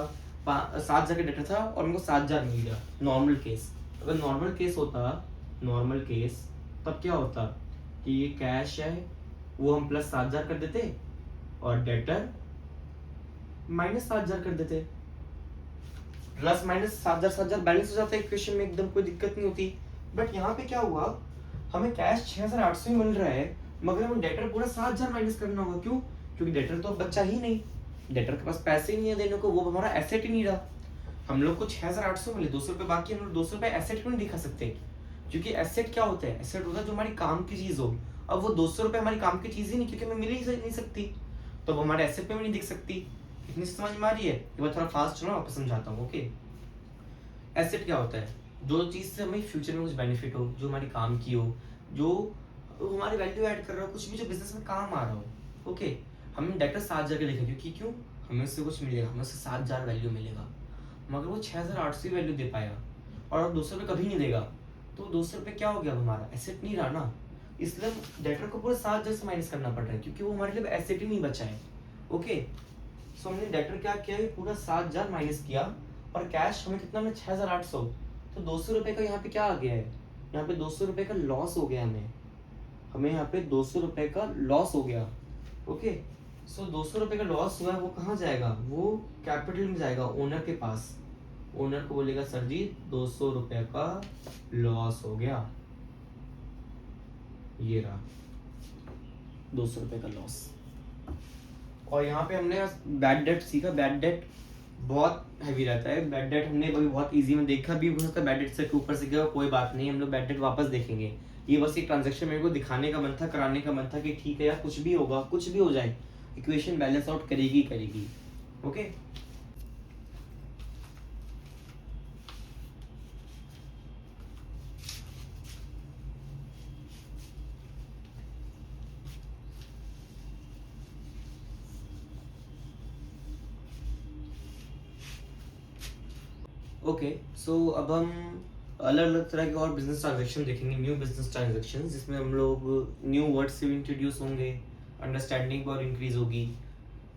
S1: 7,000 का डेटर था और मेरे को 7,000 मिल गया, नॉर्मल केस, अगर नॉर्मल केस होता, नॉर्मल केस, तब क्या होता कि ये कैश है वो हम प्लस 7,000 कर देते और डेटर -7,000 कर देते, प्लस माइनस 7,000 7,000 बैलेंस हो जाता है इक्वेशन में, एकदम कोई दिक्कत नहीं होती। बट यहाँ पे क्या हुआ, हमें कैश 6,800 ही मिल रहा है, मगर हमें डेटर पूरा 7,000 माइनस करना होगा, क्यों, क्योंकि डेटर तो अब बचा ही नहीं, डेटर के पास पैसे ही नहीं है देने को, वो हमारा एसेट ही नहीं रहा। हम लोग को 6,800 मिले, 200 रुपये बाकी, हम लोग 200 रुपये एसेट क्यों नहीं दिखा सकते, क्योंकि एसेट क्या होता है, एसेट होता है जो हमारी काम की चीज हो। अब वो 200 रुपये हमारी काम की चीज ही नहीं, क्योंकि हमें मिल ही नहीं सकती, तो वो हमारे एसेट पे भी नहीं दिख सकती। इतनी समझ में आ रही है, ये बात थोड़ा फास्ट चलो वापस समझाता हूँ। ओके, एसेट क्या होता है, जो चीज से हमें फ्यूचर में कुछ बेनिफिट हो, जो हमारे काम की हो, जो हमारे वैल्यू ऐड कर रहा हो, कुछ भी जो बिजनेस में काम आ रहा हो। ओके, हमने डेटर 7,000 लिखा, क्योंकि क्यों, हमें उससे कुछ मिलेगा, हमें उससे 7,000 वैल्यू मिलेगा, मगर वो 6,800 वैल्यू दे पाएगा और अब 200 रुपये कभी नहीं देगा, तो 200 रुपये क्या हो गया, हमारा एसेट नहीं रहा ना, इसलिए डेटर को पूरा 7,000 से माइनस करना पड़ रहा है, क्योंकि वो हमारे लिए एसेट ही नहीं बचा है। ओके, सो हमने डेटर क्या किया, पूरा 7,000 माइनस किया, और कैश हमें कितना में 6,800, तो 200 रुपये का यहाँ पे क्या आ गया है, यहाँ पे 200 रुपये का लॉस हो गया, हमें यहाँ पे 200 रुपये का लॉस हो गया। ओके, सो 200 रुपये का लॉस हुआ है, वो कहाँ जाएगा, वो कैपिटल में जाएगा, ओनर के पास, ओनर को बोलेगा सर जी 200 रुपये का लॉस हो गया, ये रहा 200 रुपये का लॉस। और यहाँ पे हमने बैड डेट सीखा, बैड डेट बहुत हैवी रहता है, बैड डेट हमने अभी बहुत इजी में देखा भी, हो सकता है बैड डेट से ऊपर से गया, कोई बात नहीं, हम लोग बैड डेट वापस देखेंगे। ये बस एक ट्रांजेक्शन मेरे को दिखाने का मन था, कराने का मन था कि ठीक है यार, कुछ भी होगा, कुछ भी हो जाए, इक्वेशन बैलेंस आउट करेगी करेगी। ओके, ओके, सो अब हम अलग अलग तरह के और बिजनेस ट्रांजेक्शन देखेंगे, न्यू बिजनेस ट्रांजेक्शन, जिसमें हम लोग न्यू वर्ड्स से भी इंट्रोड्यूस होंगे, अंडरस्टैंडिंग और इंक्रीज होगी।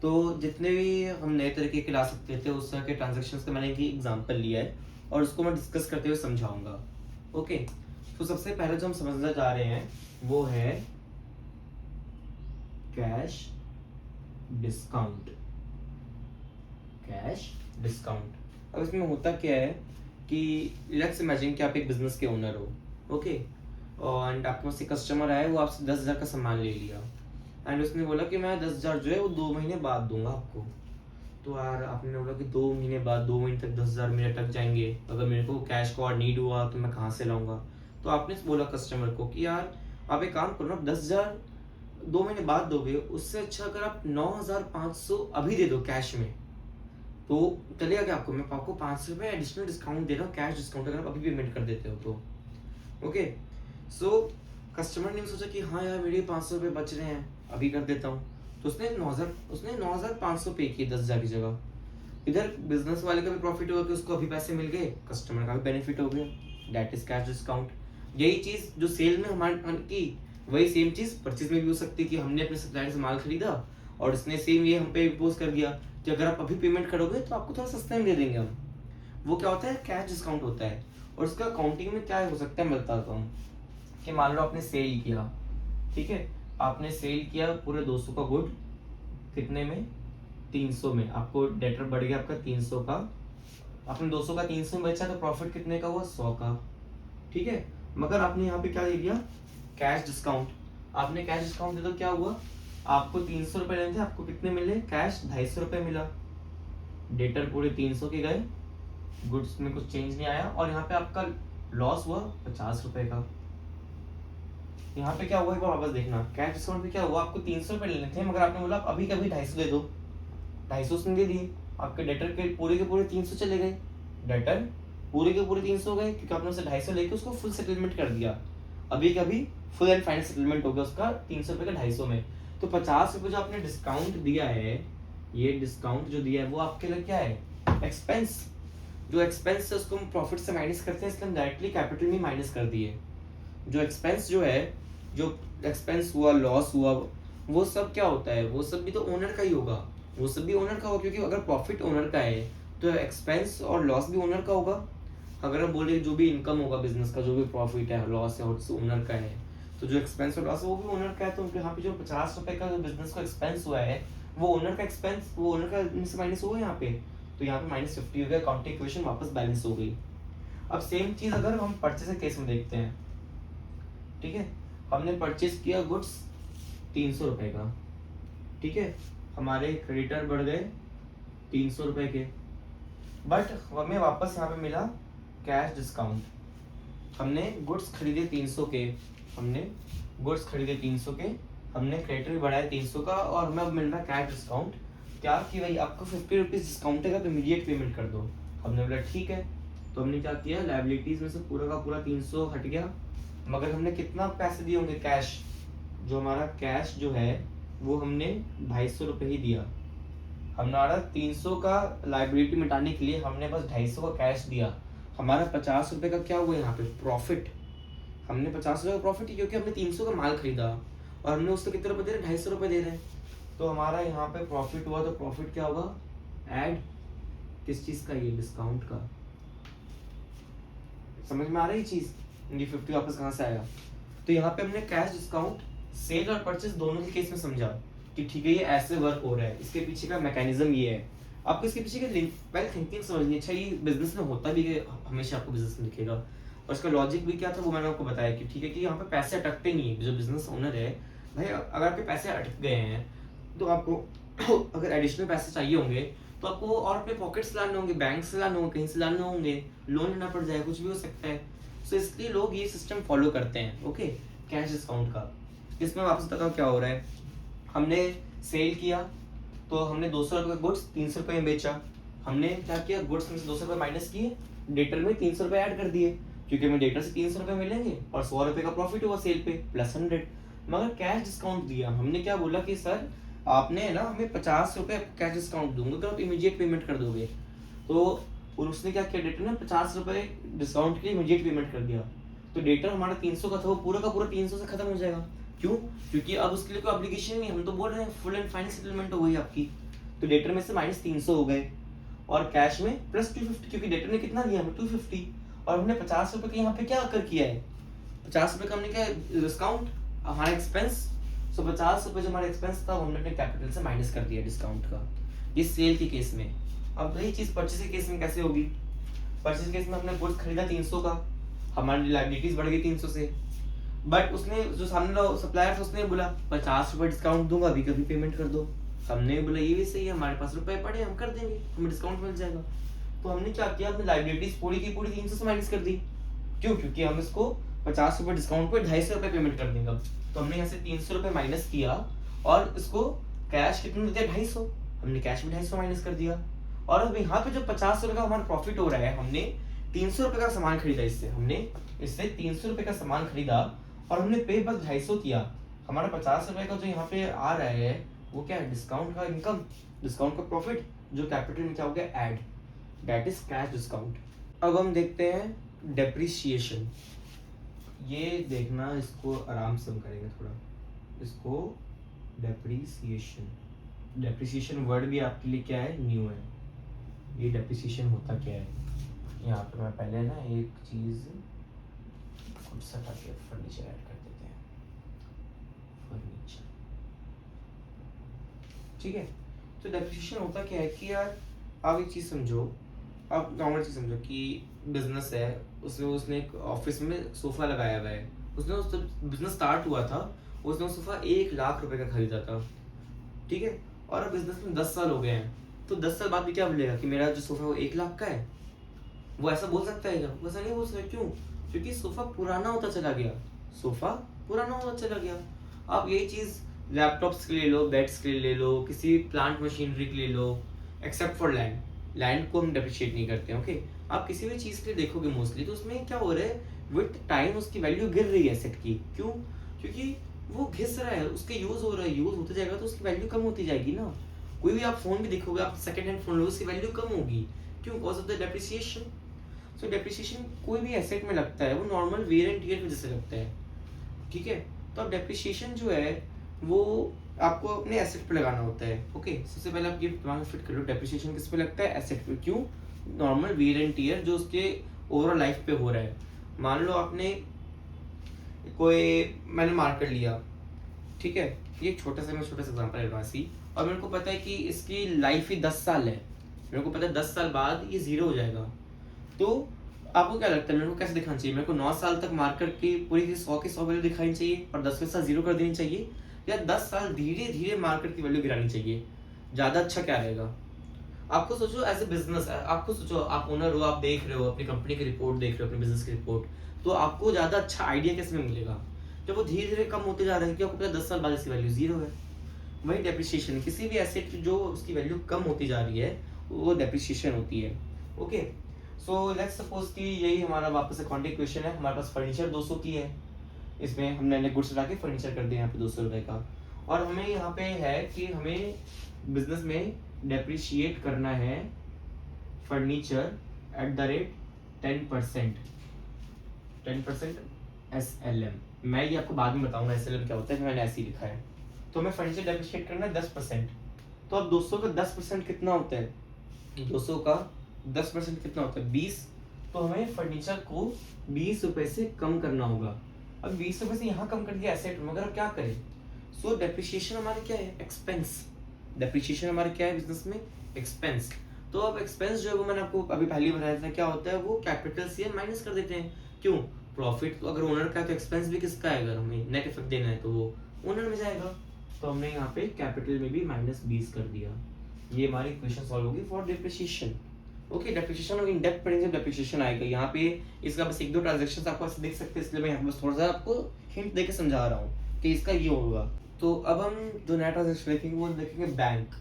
S1: तो जितने भी हम नए तरीके के ला सकते थे उस तरह के ट्रांजेक्शन्स का मैंने एक एग्जांपल लिया है और उसको मैं डिस्कस करते हुए समझाऊंगा। ओके, तो सबसे पहले जो हम समझना चाह रहे हैं वो है कैश डिस्काउंट। कैश डिस्काउंट, अब इसमें होता क्या है कि लेट्स इमेजिन कि आप एक बिजनेस के ओनर हो, ओके, एंड आपके पास एक कस्टमर आया, वो आपसे 10,000 का सामान ले लिया एंड उसने बोला कि मैं 10,000 जो है वो 2 महीने बाद दूंगा आपको। तो यार आपने बोला कि 2 महीने बाद, 2 महीने तक 10,000 मेरे टक जाएंगे, अगर मेरे को कैश को और नीड हुआ तो मैं कहाँ से लाऊंगा। तो आपने बोला कस्टमर को कि यार आप एक काम करो ना, 10,000 2 महीने बाद दोगे, उससे अच्छा अगर आप 9,500 अभी दे दो कैश में, तो चलेगा क्या आपको? मैं आपको 500 रुपये एडिशनल डिस्काउंट दे रहा हूँ, कैश डिस्काउंट, अगर आप अभी पेमेंट कर देते हो तो। ओके, सो कस्टमर ने सोचा कि हाँ यार मेरे 500 रुपये बच रहे हैं, अभी कर देता हूँ। तो उसने 9,500 पे किए 10,000 की जगह। इधर बिजनेस वाले का भी प्रॉफिट हुआ कि उसको अभी पैसे मिल गए, कस्टमर का भी बेनिफिट हो गया, दैट इज कैश डिस्काउंट। यही चीज जो सेल में हमारे की, वही सेम चीज परचेज में भी हो सकती है कि हमने अपने सप्लायर से माल खरीदा और उसने सेम ये हम पे इम्पोज कर दिया कि अगर आप अभी पेमेंट करोगे तो आपको थोड़ा सस्ते में दे देंगे हम। वो क्या होता है? कैश डिस्काउंट होता है। और उसका अकाउंटिंग में क्या हो सकता है मैं बताता हूँ कि मान लो आपने सेल किया, ठीक है, आपने सेल किया पूरे 200 का गुड, कितने में? 300 में। आपको डेटर बढ़ गया आपका 300 का, आपने 200 का 300 में बेचा तो प्रॉफिट कितने का हुआ? 100 का, ठीक है। मगर आपने यहाँ पे क्या दे दिया? Cash discount. आपने कैश डिस्काउंट दे तो क्या हुआ? आपको 300 रुपए लेने थे, आपको कितने मिले? कैश 250 रुपए मिला। डेटर पूरे 300 के गए, गुड्स में कुछ चेंज नहीं आया, और यहाँ पे आपका लॉस हुआ 50 रुपए का। यहाँ पे क्या हुआ एक बार वापस देखना, कैश डिस्काउंट पे क्या हुआ? आपको 300 रुपए लेने थे, मगर आपने बोला आप अभी कभी 250 दे दो, 250 उसने दे दिए, आपके डेटर के पूरे 300 चले गए, डेटर पूरे के पूरे 300 गए, क्योंकि आपने उसे 250 लेके उसको फुल सेटलमेंट कर दिया। अभी कभी फुल एंड फाइनल सेटलमेंट हो गया उसका 300 रुपए का 250 में। तो 50 रुपए जो आपने डिस्काउंट दिया है, ये डिस्काउंट जो दिया है वो आपके लिए क्या है? एक्सपेंस। जो एक्सपेंस है उसको हम प्रॉफिट से माइनस करते हैं, इसलिए हम डायरेक्टली कैपिटल में माइनस कर दिए। जो एक्सपेंस जो है, जो एक्सपेंस हुआ, लॉस हुआ, वो सब क्या होता है? वो सब भी तो ओनर का ही होगा, वो सब भी ओनर का होगा, क्योंकि अगर प्रॉफिट ओनर का है तो एक्सपेंस और लॉस भी ओनर का होगा। अगर हम बोले जो भी इनकम होगा बिजनेस का, जो भी प्रॉफिट है, लॉस है, वो ओनर का है, तो जो एक्सपेंस और लॉस है वो भी ओनर का है। तो यहाँ पे जो 50 रुपए का जो बिजनेस का एक्सपेंस हुआ है, वो ओनर का एक्सपेंस, वो ओनर का से माइनस हुआ यहाँ पे, तो यहाँ पे -50 हो गया, अकाउंटिंग इक्वेशन वापस बैलेंस हो गई। अब सेम चीज अगर हम परचेज के केस में देखते हैं, ठीक है, हमने परचेज किया गुड्स 300 रुपए का, ठीक है, हमारे क्रेडिटर बढ़ गए 300 रुपए के, बट हमें वापस यहाँ पे मिला कैश डिस्काउंट। हमने गुड्स खरीदे 300 के, हमने गुड्स खरीदे 300 के, हमने क्रेडिटर भी बढ़ाया 300 का, और हमें अब मिल रहा है कैश डिस्काउंट। क्या कि भाई आपको 50 रुपीज डिस्काउंट है तो इमीडिएट पेमेंट कर दो। हमने बोला ठीक है, तो हमने क्या किया, लायबिलिटीज में से पूरा का पूरा 300 हट गया, मगर हमने कितना पैसे दिए होंगे कैश? जो हमारा कैश जो है वो हमने 250 रुपये ही दिया। हमारा 300 का लाइबिलिटी मिटाने के लिए हमने बस 250 का कैश दिया। हमारा 50 रुपए का क्या हुआ यहाँ पे? प्रॉफिट। हमने 50 रुपए का प्रॉफिट ही, क्योंकि हमने 300 का माल खरीदा और हमने उसको कितने रुपए दे रहे हैं? 250 रुपए दे रहे हैं। तो हमारा यहाँ पे प्रॉफिट हुआ, तो प्रॉफिट क्या होगा? ऐड किस चीज का? ये डिस्काउंट का। समझ में आ रही चीज? ये 50 वापस कहाँ से आया? तो यहाँ पे हमने कैश डिस्काउंट सेल और परचेज दोनों के केस में समझा कि ठीक है ये ऐसे वर्क हो रहा है, इसके पीछे का मैकेनिज्म ये है। आपको इसके पीछे की पहले थिंकिंग समझनी। अच्छा, ये बिजनेस में होता भी है, हमेशा आपको बिजनेस में दिखेगा, और इसका लॉजिक भी क्या था वो मैंने आपको बताया कि ठीक है कि यहाँ पे पैसे अटकते नहीं है। जो बिजनेस ओनर है भाई, अगर आपके पैसे अटक गए हैं तो आपको अगर एडिशनल पैसे चाहिए होंगे तो आपको और अपने पॉकेट से लाने होंगे, बैंक से लाने होंगे, कहीं से लाने होंगे, लोन लेना पड़ जाए, कुछ भी हो सकता है। तो इसलिए लोग ये सिस्टम फॉलो करते हैं, ओके, कैश डिस्काउंट का। इसमें वापस बताता हूँ क्या हो रहा है। हमने सेल किया तो हमने 200 रुपये गुड्स 300 रुपये में बेचा। हमने क्या किया, गुड्स में से 200 रुपये माइनस किए, डेटर में 300 रुपये ऐड कर दिए, क्योंकि हमें डेटर से 300 रुपये मिलेंगे और 100 रुपये का प्रॉफिट हुआ सेल पे प्लस 100। मगर कैश डिस्काउंट दिया, हमने क्या बोला कि सर आपने ना हमें 50 रुपये कैश डिस्काउंट दूंगा तो आप इमीडिएट पेमेंट कर दोगे। तो और उसने क्या किया, डेटर ने 50 रुपए डिस्काउंट के लिए इमीडिएट पेमेंट कर दिया। तो डेटर हमारा 300 का था, वो पूरा का पूरा 300 से खत्म हो जाएगा। क्यों? क्योंकि अब उसके लिए कोई ऑब्लिगेशन नहीं, हम तो बोल रहे हैं फुल एंड फाइनल सेटलमेंट हो गई आपकी। तो डेटर में से -300 हो गए और कैश में +250, क्योंकि डेटर ने कितना दिया हमें 250 और हमने 50 रुपए का यहाँ पे क्या कर किया है, 50 रुपए का हमने क्या डिस्काउंट, हमारा एक्सपेंस। सो 50 रुपए जो हमारा एक्सपेंस था वो हमने अपने कैपिटल से माइनस कर दिया डिस्काउंट का, ये सेल के केस में। अब वही चीज परचेज के केस में कैसे होगी, परचेज के केस में हमने गुड्स खरीदा 300 का, हमारी लायबिलिटीज बढ़ गई 300 से, बट उसने जो सामने वाला सप्लायर था उसने बोला 50 रुपए डिस्काउंट दूंगा, अभी कभी पेमेंट कर दो। हमने बोला ये भी सही है, हमारे पास रुपए पड़े हम कर देंगे, हमें डिस्काउंट मिल जाएगा। तो हमने क्या किया, अपनी लायबिलिटीज पूरी की पूरी 300 से माइनस कर दी। क्यों? क्योंकि हम इसको 50 रुपए डिस्काउंट पे 250 रुपए पेमेंट कर देंगे। तो हमने यहाँ से 300 रुपए माइनस किया और इसको कैश कितना देते हैं 250, हमने कैश में 250 माइनस कर दिया। और अब यहाँ पे जो 50 रुपए का हमारा प्रॉफिट हो रहा है, हमने 300 रुपए का सामान खरीदा, इससे 300 रुपए का सामान खरीदा और हमने पे बस 250 किया। हमारा 50 रुपए का जो यहाँ पे आ रहा है वो क्या है, डिस्काउंट का इनकम, डिस्काउंट का प्रॉफिट, जो कैपिटल में क्या हो गया add, that is cash discount. अब हम देखते हैं डेप्रिसिएशन। ये देखना, इसको आराम से हम करेंगे थोड़ा, इसको डेप्रिसिएशन, डेप्रिसिएशन वर्ड भी आपके लिए क्या है, न्यू है। ये डेप्रिसिएशन होता क्या है, यहाँ पे मैं पहले ना एक चीज खुद से हटा के फर्नीचर ऐड कर देते हैं, फर्नीचर, ठीक है। तो डेप्रिसिएशन होता क्या है कि यार आप एक चीज समझो, आप नॉर्मल चीज समझो कि बिजनेस है, उसने एक ऑफिस में सोफा लगाया हुआ है, उसने उस बिजनेस स्टार्ट हुआ था, उसने वो सोफा 1 लाख रुपए का खरीदा था, ठीक है। और अब बिजनेस में 10 साल हो गए हैं, तो 10 साल बाद भी क्या बोलेगा कि मेरा जो सोफा है वो 1 लाख का है, वो ऐसा बोल सकता है क्या? वो ऐसा नहीं बोल सकता। क्यों? क्योंकि सोफा पुराना होता चला गया, सोफा पुराना होता चला गया। आप यही चीज लैपटॉप्स के लिए ले लो, बेड्स के लिए ले लो, किसी प्लांट मशीनरी के लिए लो, एक्सेप्ट फॉर लैंड, लैंड को हम डेप्रिशिएट नहीं करते हैं, ओके। आप किसी भी चीज के लिए देखोगे मोस्टली, तो उसमें क्या हो रहा है, विद टाइम उसकी वैल्यू गिर रही है एसेट की। क्यों? क्योंकि वो घिस रहा है, उसके यूज हो रहा है, यूज होते जाएगा तो उसकी वैल्यू कम होती जाएगी ना। कोई भी आप फोन भी देखोगे, आप सेकंड हैंड फोन लो, उसकी वैल्यू कम होगी। क्यों? Because of the depreciation. So depreciation कोई भी एसेट में लगता है, वो नॉर्मल वेयर एंड टियर की वजह से लगता है, ठीक है। तो अब डेप्रिसिएशन जो है वो आपको अपने एसेट पे लगाना होता है, ओके। सबसे पहले आप ये दिमाग में फिट करो, डेप्रिसिएशन किस पे लगता है, एसेट पे। क्यों? नॉर्मल वेयर एंड टियर जो उसके ओवरऑल लाइफ पे हो रहा है। मान लो आपने मैंने मार्कर लिया, ठीक है, ये एक छोटा सा एग्जांपल है एडवांसी, और मेरे को पता है कि इसकी लाइफ ही 10 साल है, मेरे को पता है 10 साल बाद ये 0 हो जाएगा। तो आपको क्या लगता है मेरे को कैसे दिखाना चाहिए, मेरे को 9 साल तक मार्कर की पूरी 100 की 100 वैल्यू दिखानी चाहिए और 10वें साल 0 कर देनी चाहिए, या 10 साल धीरे धीरे मार्केट की वैल्यू गिरानी चाहिए? ज्यादा अच्छा क्या रहेगा? आपको सोचो, एज ए बिजनेस है, आपको सोचो, आप ओनर हो, आप देख रहे हो अपनी कंपनी की रिपोर्ट, देख रहे हो अपने बिजनेस की रिपोर्ट, तो आपको ज्यादा अच्छा आइडिया कैसे में मिलेगा जब वो धीरे धीरे कम होते जा रहा है, कि आपको पता 10 साल बाद इसकी वैल्यू 0 है। वही डेप्रिसिएशन, किसी भी एसेट जो उसकी वैल्यू कम होती जा रही है वो डेप्रिसिएशन होती है, ओके। सो लेट्स सपोज कि यही हमारा वापस अकाउंटिंग क्वेश्चन है, हमारे पास फर्नीचर 200 की है, इसमें हमने गुड्स ला के फर्नीचर कर दिया यहाँ पे 200 रुपए का, और हमें यहाँ पे है कि हमें बिजनेस में डेप्रिशिएट करना है furniture at the rate 10%, 10% SLM। मैं ये आपको बाद में बताऊंगा SLM क्या होता है, मैंने ऐसे ही लिखा है। तो हमें फर्नीचर डेप्रिशिएट करना है 10%। तो अब 200 का 10% कितना होता है, 200 का 10% कितना होता है 20। तो हमें फर्नीचर को 20 रुपए से कम करना होगा। अब 20 रुपए से यहाँ कम कर दिया एसेट, मगर अब क्या करें? सो डेप्रिसिएशन हमारे क्या है, एक्सपेंस। डेप्रिसिएशन हमारे क्या है बिजनेस में, एक्सपेंस। तो अब एक्सपेंस जो है वो मैंने आपको अभी पहले बताया था, क्या होता है, वो कैपिटल से माइनस कर देते हैं। क्यों? प्रॉफिट तो अगर ओनर का है तो एक्सपेंस भी किसका है, अगर हमें नेट इफेक्ट देना है तो वो ओनर में जाएगा। तो हमने यहाँ पे कैपिटल में भी -20 कर दिया। ये हमारी इक्वेशन सॉल्व होगी फॉर डेप्रिसिएशन, ओके। डेप्रिसिएशन और इन डेप्थ पढ़ेंगे डेप्रिसिएशन आएगा। यहाँ पे इसका बस 1-2 ट्रांजैक्शंस आपको ऐसे देख सकते हैं, इसलिए मैं यहाँ बस थोड़ा सा आपको हिंट देके समझा रहा हूँ कि इसका ये होगा। तो अब हम जो नया ट्रांजैक्शन देखेंगे वो देखेंगे बैंक।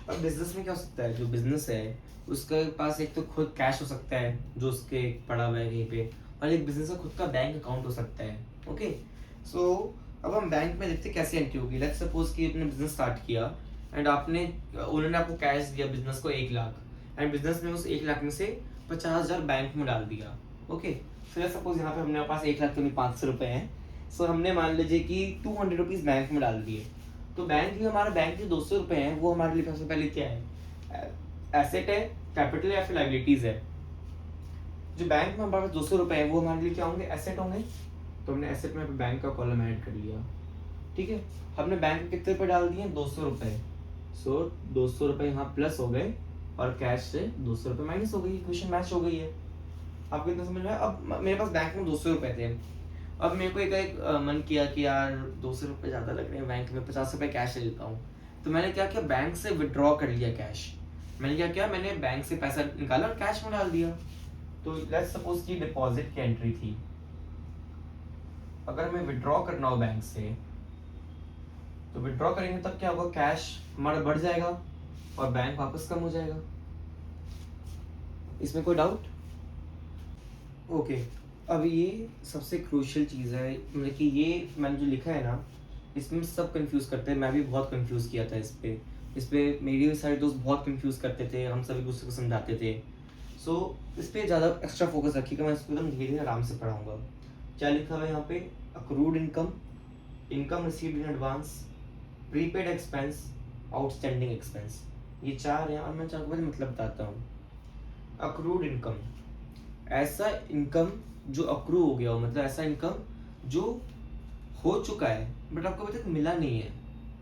S1: अब बिजनेस में क्या हो सकता है, जो बिजनेस है उसके पास एक तो खुद कैश हो सकता है जो उसके पड़ा हुआ है कहीं पे, और एक बिजनेस का खुद का बैंक अकाउंट हो सकता है, ओके। सो अब हम बैंक में देखते हैं कैसे एंट्री होगी। लेट्स सपोज कि आपने बिजनेस स्टार्ट किया एंड आपने ओनर ने आपको कैश दिया बिजनेस को 1 लाख, एंड बिजनेस ने उस 1 लाख में से 50,000 बैंक में डाल दिया। ओके, सो सपोज यहाँ पे अपने पास 1 लाख तो नहीं, 500 रुपये हैं। सो हमने मान लीजिए कि 200 रुपीज़ बैंक में डाल दिए। तो बैंक जो हमारा बैंक जो 200 रुपये हैं वो हमारे लिए सबसे पहले क्या है, एसेट है, कैपिटल या फिर लाइबिलिटीज है। जो बैंक में हमारे पास 200 रुपये है वो हमारे लिए क्या होंगे, एसेट होंगे। तो हमने एसेट में बैंक का कॉलम ऐड कर लिया। ठीक है, हमने बैंक में कितने रुपये डाल दिए, 200 रुपये। सो 200 रुपये यहाँ प्लस हो गए और कैश से 200 रुपये माइनस हो गई, इक्वेशन मैच हो गई है। आपको इतना समझ में आया? अब मेरे पास बैंक में 200 रुपये थे। अब मेरे को एक मन किया कि यार 200 रुपये ज़्यादा लग रहे हैं, बैंक में 50 रुपये कैश ले लेता हूँ। तो मैंने क्या किया, बैंक से विड्रॉ कर लिया कैश। मैंने क्या किया, मैंने बैंक से पैसा निकाला और कैश में डाल दिया। तो लेट्स सपोज की डिपॉजिट की एंट्री थी। अगर हमें विड्रॉ करना हो बैंक से तो विड्रॉ करेंगे तब क्या होगा, कैश हमारा बढ़ जाएगा और बैंक वापस कम हो जाएगा। इसमें कोई डाउट? ओके, अब ये सबसे क्रूशियल चीज़ है, मतलब कि ये मैंने जो लिखा है ना, इसमें सब कंफ्यूज करते हैं। मैं भी बहुत कंफ्यूज किया था इस पे मेरे भी सारे दोस्त बहुत कंफ्यूज करते थे, हम सभी दूसरे को समझाते थे। सो इस पर ज़्यादा एक्स्ट्रा फोकस रखिएगा, मैं इसको एकदम धीरे धीरे आराम से पढ़ाऊँगा। क्या लिखा हुआ है यहाँ पे, accrued income, income received in advance, prepaid expense, outstanding expense, ये 4 हैं। और मैं 4 को मतलब बताता हूँ। अक्रूड इनकम, ऐसा इनकम जो अक्रू हो गया हो, मतलब ऐसा इनकम जो हो चुका है बट आपको अभी तक मिला नहीं है।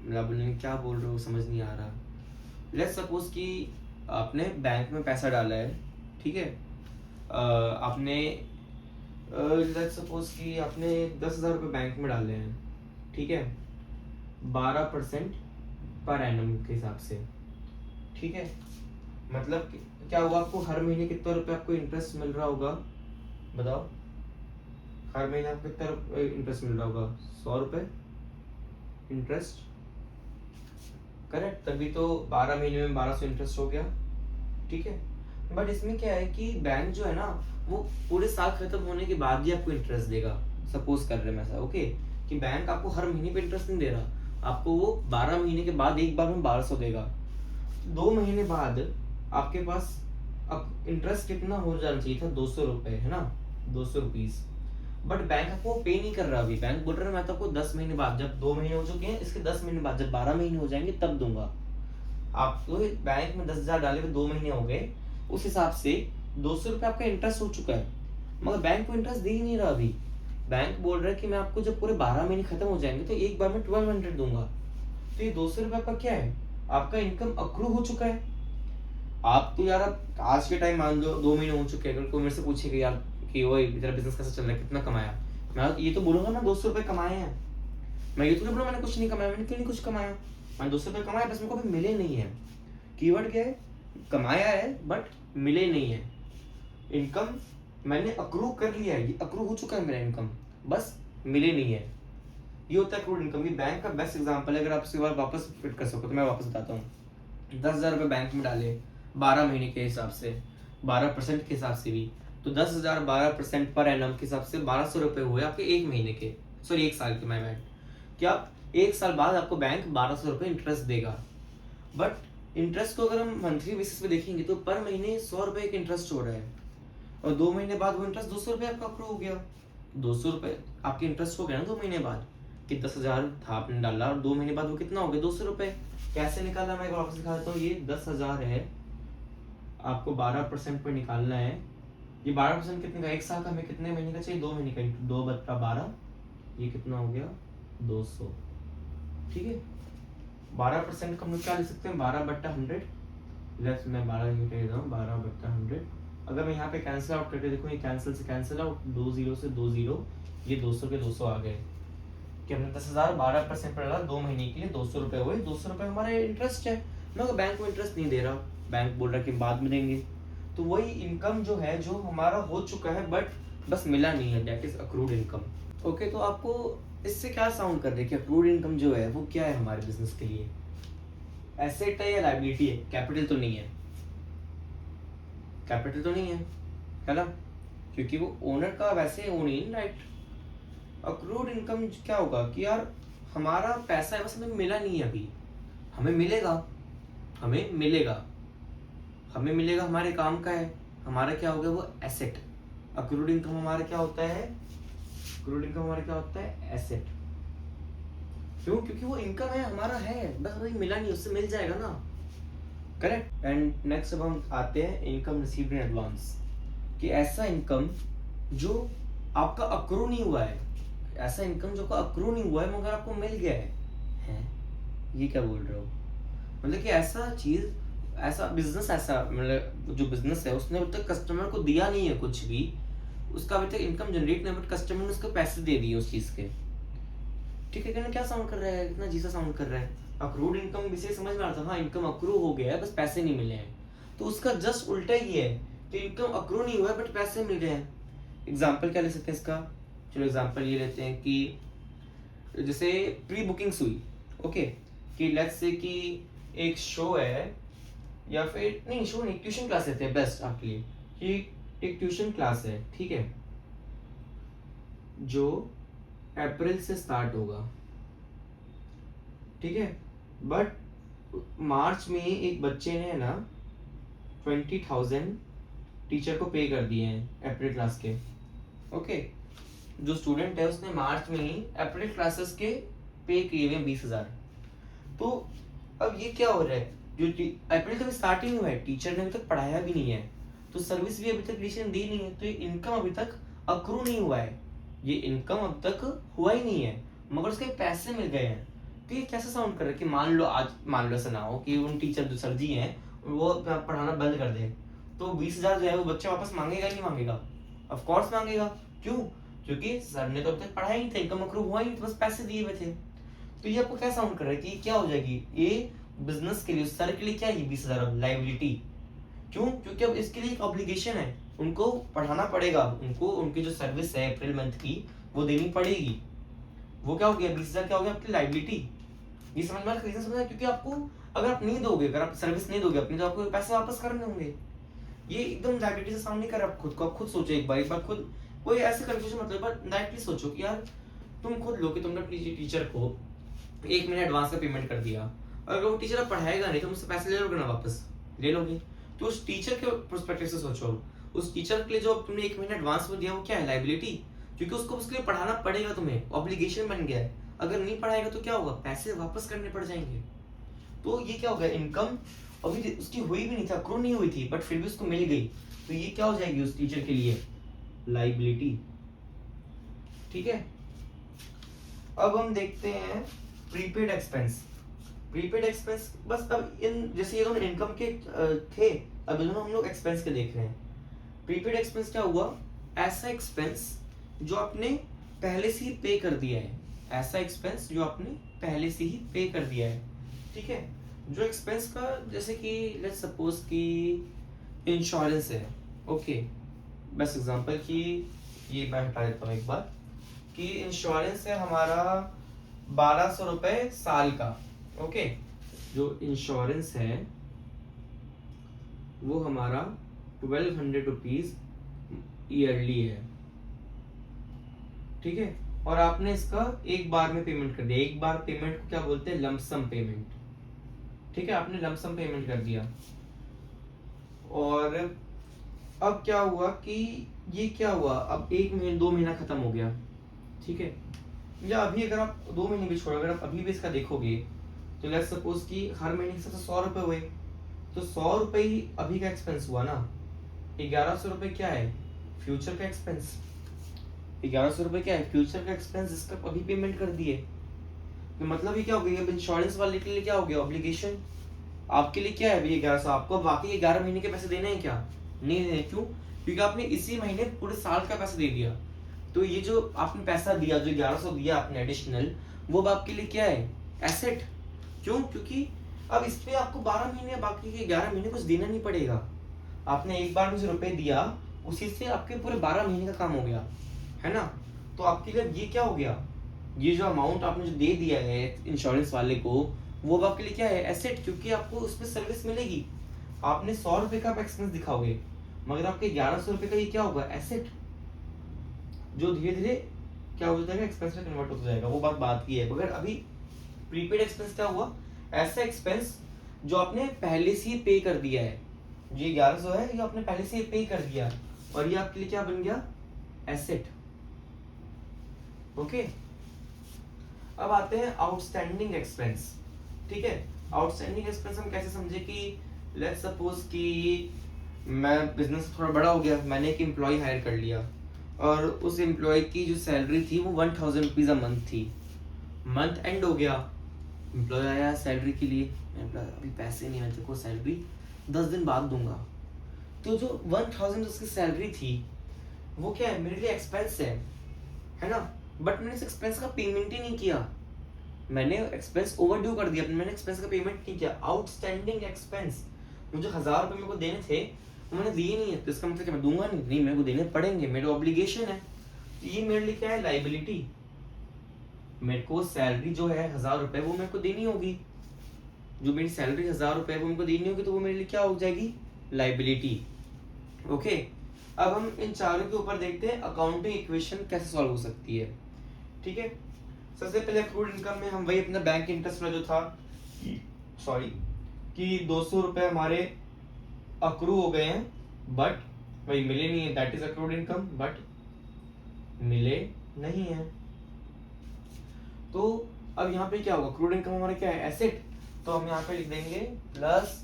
S1: मतलब बोलेंगे क्या बोल रहे हो, समझ नहीं आ रहा। लेट्स सपोज कि आपने बैंक में पैसा डाला है, ठीक है। आपने लेट्स सपोज कि आपने 10,000 रुपये बैंक में डाले हैं, ठीक है, 12% पर एनम के हिसाब से, ठीक है। मतलब क्या हुआ, आपको हर महीने कितना रुपये आपको इंटरेस्ट मिल रहा होगा, बताओ। हर महीने आपको कितना इंटरेस्ट मिल रहा होगा, 100 रुपये इंटरेस्ट, करेक्ट। तभी तो 12 महीने में 1200 इंटरेस्ट हो गया, ठीक है। बट इसमें क्या है कि बैंक जो है ना वो पूरे साल खत्म होने के बाद ही आपको इंटरेस्ट देगा। सपोज कर रहे हैं ऐसा, ओके, कि बैंक आपको हर महीने पे इंटरेस्ट नहीं दे रहा, आपको वो 12 महीने के बाद एक बार में 1200 देगा। 2 महीने बाद आपके पास अब इंटरेस्ट कितना हो जाना चाहिए था, 200 रुपये, है ना, 200 रुपीज। बट बैंक आपको पे नहीं कर रहा अभी। बैंक बोल रहा है मैं तो आपको 10 महीने बाद, जब 2 महीने हो चुके हैं इसके 10 महीने बाद, जब 12 महीने हो जाएंगे तब दूंगा आपको। बैंक में 10,000 डाले हुए 2 महीने हो गए, उस हिसाब से 200 रुपये आपका इंटरेस्ट हो चुका है, मगर बैंक को इंटरेस्ट दे ही नहीं रहा अभी। बैंक बोल रहा है कि मैं आपको जब पूरे 12 महीने खत्म हो जाएंगे तो एक बार में 1200 दूंगा। तो ये 200 रुपये आपका क्या है, आपका इनकम अक्रू हो चुका है। आप तो यार आज के टाइम मान लो 2 महीने हो चुके हैं, अगर कोई मेरे से पूछेगा यार कि वो तेरा बिजनेस कैसा चल रहा है, कितना कमाया, मैं ये तो बोलूंगा मैं 200 रुपये कमाए हैं। मैं ये तो नहीं बोलूँ मैंने कुछ नहीं कमाया, मैंने क्यों नहीं कुछ कमाया, मैंने 200 रुपये कमाया, बस मेरे को अभी मिले नहीं है। कीवर्ड क्या है, कमाया है बट मिले नहीं है। इनकम मैंने अक्रू कर लिया है, ये अक्रू हो चुका है मेरा इनकम, बस मिले नहीं है। ये होता है अक्रूड इनकम। ये बैंक का बेस्ट एग्जांपल है, अगर आप इसके बाद वापस फिट कर सको तो मैं वापस बताता हूँ। 10,000 रुपये बैंक में डाले 12 महीने के हिसाब से, 12% के हिसाब से भी, तो 10,000 12% पर एनम के हिसाब से 1200 रुपये हुए आपके एक महीने के, सॉरी 1 साल के, मैं बैठ क्या 1 साल बाद आपको बैंक 1200 रुपये इंटरेस्ट देगा। बट इंटरेस्ट को अगर हम मंथली बेसिस पे देखेंगे तो पर महीने 100 रुपये का इंटरेस्ट हो रहा है, और 2 महीने बाद वो इंटरेस्ट 200 रुपये आपका अक्रू हो गया। 200 रुपये आपके इंटरेस्ट हो गया ना 2 महीने बाद, कि 10,000 था आपने डाला और 2 महीने बाद वो कितना हो गया, 200 रुपये। कैसे निकाला, मैं वापस दिखा देता हूँ। ये 10,000 है, आपको 12% पर निकालना है। ये 12% कितने का, 1 साल का हमें कितने महीने का चाहिए, 2 महीने का, 2/12, ये कितना हो गया, 200, ठीक है। 12% का हम लोग क्या लिख सकते हैं, 12/100। लेट्स मैं 12 लिख देता हूँ, 12/100। अगर मैं यहाँ पे कैंसिल आउट करके देखूँ, ये कैंसिल से कैंसिल आउट, 2 0 से 2 0, ये 200 के 200 आ गए, कि हमने 10,000 12% पर डाला 2 महीने के लिए 200 रुपये हुए। 200 रुपये हमारा इंटरेस्ट है, मगर बैंक को इंटरेस्ट नहीं दे रहा, बैंक बोल रहा है कि बाद में देंगे। तो वही इनकम जो है जो हमारा हो चुका है बट बस मिला नहीं है, that is accrued income. Okay, तो आपको इससे क्या साउंड कर रहे हैं कि अक्रूड इनकम जो है वो क्या है हमारे बिजनेस के लिए, एसेट है या लायबिलिटी है, कैपिटल तो नहीं है, कैपिटल तो नहीं है ना, क्योंकि वो ओनर का वैसे ओन ही राइट। अक्रूड इनकम क्या होगा कि यार हमारा पैसा है बस हमें मिला नहीं है अभी, हमें मिलेगा, हमें मिलेगा, हमें मिलेगा हमारे काम का है, हमारा क्या हो गया वो एसेट। अक्रूड इनकम हमारा क्या होता है, अक्रूड इनकम हमारा क्या होता है एसेट। क्यों? क्योंकि वो इनकम है हमारा है, बस वही मिला नहीं, उससे मिल जाएगा ना, करेक्ट। एंड नेक्स्ट अब हम आते हैं इनकम रिसीव्ड इन एडवांस, कि ऐसा इनकम जो आपका अक्रू नहीं हुआ है, ऐसा इनकम जो का अक्रू नहीं हुआ है मगर आपको मिल गया है? ये क्या बोल रहे हो? मतलब कि ऐसा चीज, ऐसा बिजनेस, ऐसा मतलब जो बिजनेस है उसने अभी तक कस्टमर को दिया नहीं है कुछ भी, उसका अभी तक इनकम जनरेट नहीं, बट कस्टमर ने उसको पैसे दे दिए उस चीज के। ठीक है, क्या साउंड कर रहा है, इतना जी सा साउंड कर रहा है। अक्रूड इनकम विषय समझ में आता है, हाँ इनकम अक्रू हो गया है बस पैसे नहीं मिले हैं। तो उसका जस्ट उल्टा ही है कि इनकम अक्रू नहीं हुआ है बट पैसे मिल रहे हैं। एग्जाम्पल क्या ले सकते हैं इसका? चलो एग्जाम्पल ये लेते हैं कि जैसे प्री बुकिंग्स हुई, ओके, कि लेट्स से कि एक शो है, या फिर नहीं शो नहीं, ट्यूशन क्लास लेते हैं बेस्ट आपके लिए, कि एक ट्यूशन क्लास है, ठीक है, जो अप्रैल से स्टार्ट होगा, ठीक है, बट मार्च में एक बच्चे ने ना 20,000 टीचर को पे कर दिए हैं अप्रैल क्लास के, ओके। जो स्टूडेंट है उसने मार्च में ही अप्रैल क्लासेस के पे किए हुए 20,000। तो अब ये क्या हो रहा है, जो अप्रैल का भी स्टार्ट ही नहीं हुआ है, टीचर ने अभी तक पढ़ाया भी नहीं है, तो सर्विस भी अभी तक टीचर ने दी नहीं है, तो ये इनकम अभी तक अक्रू नहीं हुआ है, ये इनकम अब तक हुआ ही नहीं है, मगर उसके पैसे मिल गए हैं। तो ये कैसे साउंड कर रहा है कि मान लो आज, मान लो ऐसा ना हो कि उन टीचर जो सर जी हैं वो पढ़ाना बंद कर दे, तो 20,000 जो है वो बच्चा वापस मांगेगा नहीं मांगेगा? ऑफ कोर्स मांगेगा। क्यों? क्योंकि सर ने तो अब तक पढ़ाया ही नहीं था, इनकम अक्रू हुआ ही नहीं, तो बस पैसे दिए हुए थे। तो ये आपको क्या साउंड कर रहा है कि क्या हो जाएगी ये बिजनेस के लिए, सर के लिए क्या है ये 20,000 लाइबिलिटी? क्यों? क्योंकि अब इसके लिए एक ऑब्लिगेशन है, उनको पढ़ाना पड़ेगा, उनको उनकी जो सर्विस है अप्रैल मंथ की वो देनी पड़ेगी। वो क्या हो गया, 20,000 क्या हो गया आपकी लाइबिलिटी। ये समझ में रीजन समझ, क्योंकि आपको अगर आप नहीं दोगे, अगर आप सर्विस नहीं दोगे अपनी, तो आपको पैसे वापस करने होंगे। ये एकदम लाइबिलिटी से साउंड नहीं कर रहा। आप खुद को, आप खुद सोचो एक बार खुद, कोई ऐसे कंफ्यूजन मतलब, पर डायरेक्टली सोचो कि यार तुम खुद लो कि तुमने अपनी टीचर को 1 महीने एडवांस का पेमेंट कर दिया, और अगर वो टीचर अब पढ़ाएगा नहीं तो मुझसे पैसे ले लोगे ना, वापस ले लोगे। तो उस टीचर के पर्सपेक्टिव से सोचो, उस टीचर के लिए जो तुमने 1 महीने एडवांस में दिया वो क्या है, लाइबिलिटी, क्योंकि उसको उसके लिए पढ़ाना पड़ेगा, तुम्हें ऑब्लिगेशन बन गया है। अगर नहीं पढ़ाएगा तो क्या होगा, पैसे वापस करने पड़ जाएंगे। तो ये क्या होगा, इनकम अभी उसकी हुई भी नहीं था, अक्रू नहीं हुई थी, बट फिर भी उसको मिल गई, तो ये क्या हो जाएगी उस टीचर के लिए, लाइबिलिटी। ठीक है, अब हम देखते हैं प्रीपेड एक्सपेंस। प्रीपेड एक्सपेंस बस, अब इन जैसे ये दोनों इनकम के थे, अब दोनों हम लोग एक्सपेंस के देख रहे हैं। प्रीपेड एक्सपेंस क्या हुआ, ऐसा एक्सपेंस जो आपने पहले से ही पे कर दिया है, ऐसा एक्सपेंस जो आपने पहले से ही पे कर दिया है, ठीक है। जो एक्सपेंस का, जैसे कि लेट्स सपोज कि इंश्योरेंस है, ओके, बस एग्जांपल कि ये मैं हटा देता हूँ एक बार, कि इंश्योरेंस है हमारा 1,200 रुपए साल का, ओके। जो इंश्योरेंस है वो हमारा 1,200 रुपीज ईयरली है, ठीक है। और आपने इसका एक बार में पेमेंट कर दिया, एक बार पेमेंट को क्या बोलते हैं, लमसम पेमेंट, ठीक है, आपने लमसम पेमेंट कर दिया। और अब क्या हुआ कि ये क्या हुआ, अब 1 महीने 2 महीना खत्म हो गया, ठीक है, या अभी अगर आप 2 महीने भी छोड़, अगर आप अभी भी इसका देखोगे तो लेट्स सपोज कि हर महीने के साथ 100 रुपए हुए, तो 100 रुपए ही अभी का एक्सपेंस हुआ ना। 1,100 रुपए क्या है, फ्यूचर का एक्सपेंस। 1,100 रुपए क्या है, फ्यूचर का एक्सपेंस, जिसका अभी पेमेंट कर दिए। तो मतलब ये क्या हो गया, अब इंश्योरेंस वाले के लिए क्या हो गया, ऑब्लिगेशन। आपके लिए क्या है अभी 1,100, आपको बाकी 11 महीने के पैसे देने हैं क्या, नहीं देने। क्यों? क्योंकि आपने इसी महीने पूरे साल का पैसा दे दिया। तो ये जो आपने पैसा दिया, जो 1,100 दिया आपने एडिशनल, वो अब आपके लिए क्या है, एसेट। क्यों? क्योंकि अब इस पे आपको 12 महीने, बाकी के 11 महीने कुछ देना नहीं पड़ेगा। आपने एक बार में जो रुपए दिया उसी से आपके पूरे 12 महीने का काम हो गया, है ना। तो आपके लिए ये क्या हो गया, ये जो अमाउंट आपने जो दे दिया है इंश्योरेंस वाले को, वो अब आपके लिए क्या है, एसेट, क्योंकि आपको उसमें सर्विस मिलेगी। आपने 100 रुपए का एक्सपेंस दिखाओगे, मगर आपके 1,100 रुपए का ये क्या होगा, एसेट, जो धीरे धीरे क्या हो जाएगा, एक्सपेंस में कन्वर्ट होता जाएगा। वो बात की है। मगर अभी प्रीपेड एक्सपेंस क्या हुआ, ऐसा एक्सपेंस जो आपने पहले से ही पे कर दिया है, ये 1100 है, ये आपने पहले से पे कर दिया और ये आपके लिए क्या बन गया, एसेट। ओके, अब आते हैं आउटस्टैंडिंग एक्सपेंस। ठीक है, आउटस्टैंडिंग एक्सपेंस हम कैसे समझे कि लेट्स सपोज कि मैं बिजनेस थोड़ा बड़ा हो गया, मैंने एक एम्प्लॉय हायर कर लिया और उस एम्प्लॉय की जो सैलरी थी वो 1000 रुपीज़ अ मंथ थी। मंथ एंड हो गया, एम्प्लॉय आया सैलरी के लिए, अभी पैसे नहीं, मैं तेरे को सैलरी 10 दिन बाद दूंगा। तो जो 1000 उसकी सैलरी थी वो क्या है, मेरे लिए एक्सपेंस है ना, बट मैंने इस एक्सपेंस का पेमेंट ही नहीं किया, मैंने एक्सपेंस ओवरड्यू कर दिया, मैंने एक्सपेंस का पेमेंट नहीं किया। आउटस्टैंडिंग एक्सपेंस, मुझे 1000 रुपये मेरे को देने थे, तो मैंने दिए नहीं है, तो इसका मतलब क्या मैं दूंगा नहीं, मेरे को देने पड़ेंगे, मेरे ऑब्लिगेशन है। तो ये मेरे लिए क्या है, लाइबिलिटी। मेरे को सैलरी जो है 1000 रुपये वो मेरे को देनी होगी, जो मेरी सैलरी 1000 रुपये वो मेरे को देनी होगी, तो वो मेरे लिए क्या हो जाएगी, लाइबिलिटी। ओके, अब हम इन चारों के ऊपर देखते हैं अकाउंटिंग इक्वेशन कैसे सॉल्व हो सकती है। ठीक है, सबसे पहले अक्रूड इनकम में हम वही अपना बैंक इंटरेस्ट वाला जो था, सॉरी, कि 200 रुपये हमारे अक्रू हो गए हैं बट वही मिले नहीं है, that is accrued income, but मिले नहीं है। तो अब यहाँ पे क्या होगा, अक्रूड इनकम हमारा क्या है, एसेट, तो हम यहाँ पे लिख देंगे प्लस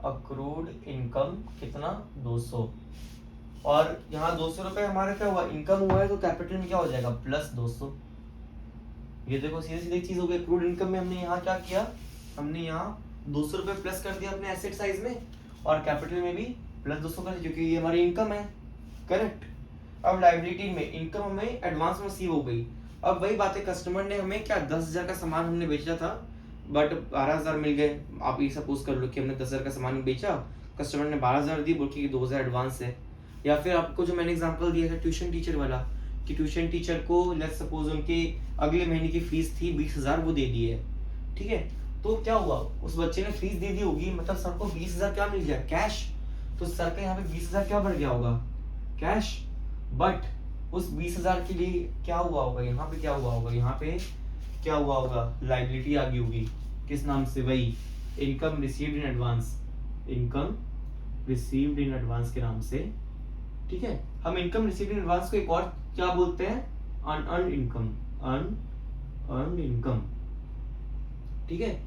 S1: अक्रूड इनकम कितना, 200, और यहाँ 200 रुपये हमारा क्या हुआ, इनकम हुआ है, तो कैपिटल में क्या हो जाएगा, प्लस 200। ये देखो सीधे सीधे चीज हो गई, अक्रूड इनकम में हमने यहाँ क्या किया, हमने यहाँ 200 रुपये प्लस कर दिया अपने एसेट साइज में, और कैपिटल में भी प्लस 200 कर दिया, क्योंकि ये हमारी इनकम है, करेक्ट। अब लायबिलिटी में इनकम हमें एडवांस में रिसीव हो गई। अब वही बात है, कस्टमर ने हमें क्या 10,000 का सामान हमने बेचा था बट 12,000 मिल गए। आप ये सपोज कर लो कि हमने 10,000 का सामान बेचा, कस्टमर ने 12,000 दी, बोल के 2,000 एडवांस है। या फिर आपको जो मैंने एग्जांपल दिया था ट्यूशन टीचर वाला, कि ट्यूशन टीचर को लेट्स सपोज उनके अगले महीने की फीस थी 20,000, वो दे दी है। ठीक है, तो क्या हुआ, उस बच्चे ने फीस दे दी होगी, मतलब सर को 20,000 क्या मिल गया, कैश। तो सर का यहाँ पे 20,000 क्या बढ़ गया होगा, कैश। बट उस 20,000 के लिए क्या हुआ होगा, यहाँ पे क्या हुआ होगा, यहाँ पे क्या हुआ होगा, लाइबिलिटी आ गई होगी, किस नाम से, वही income received in advance, income received in advance के नाम से। ठीक है, हम इनकम रिसीव्ड इन एडवांस को एक और क्या बोलते हैं, अनअर्न्ड इनकम, अनअर्न्ड इनकम। ठीक है,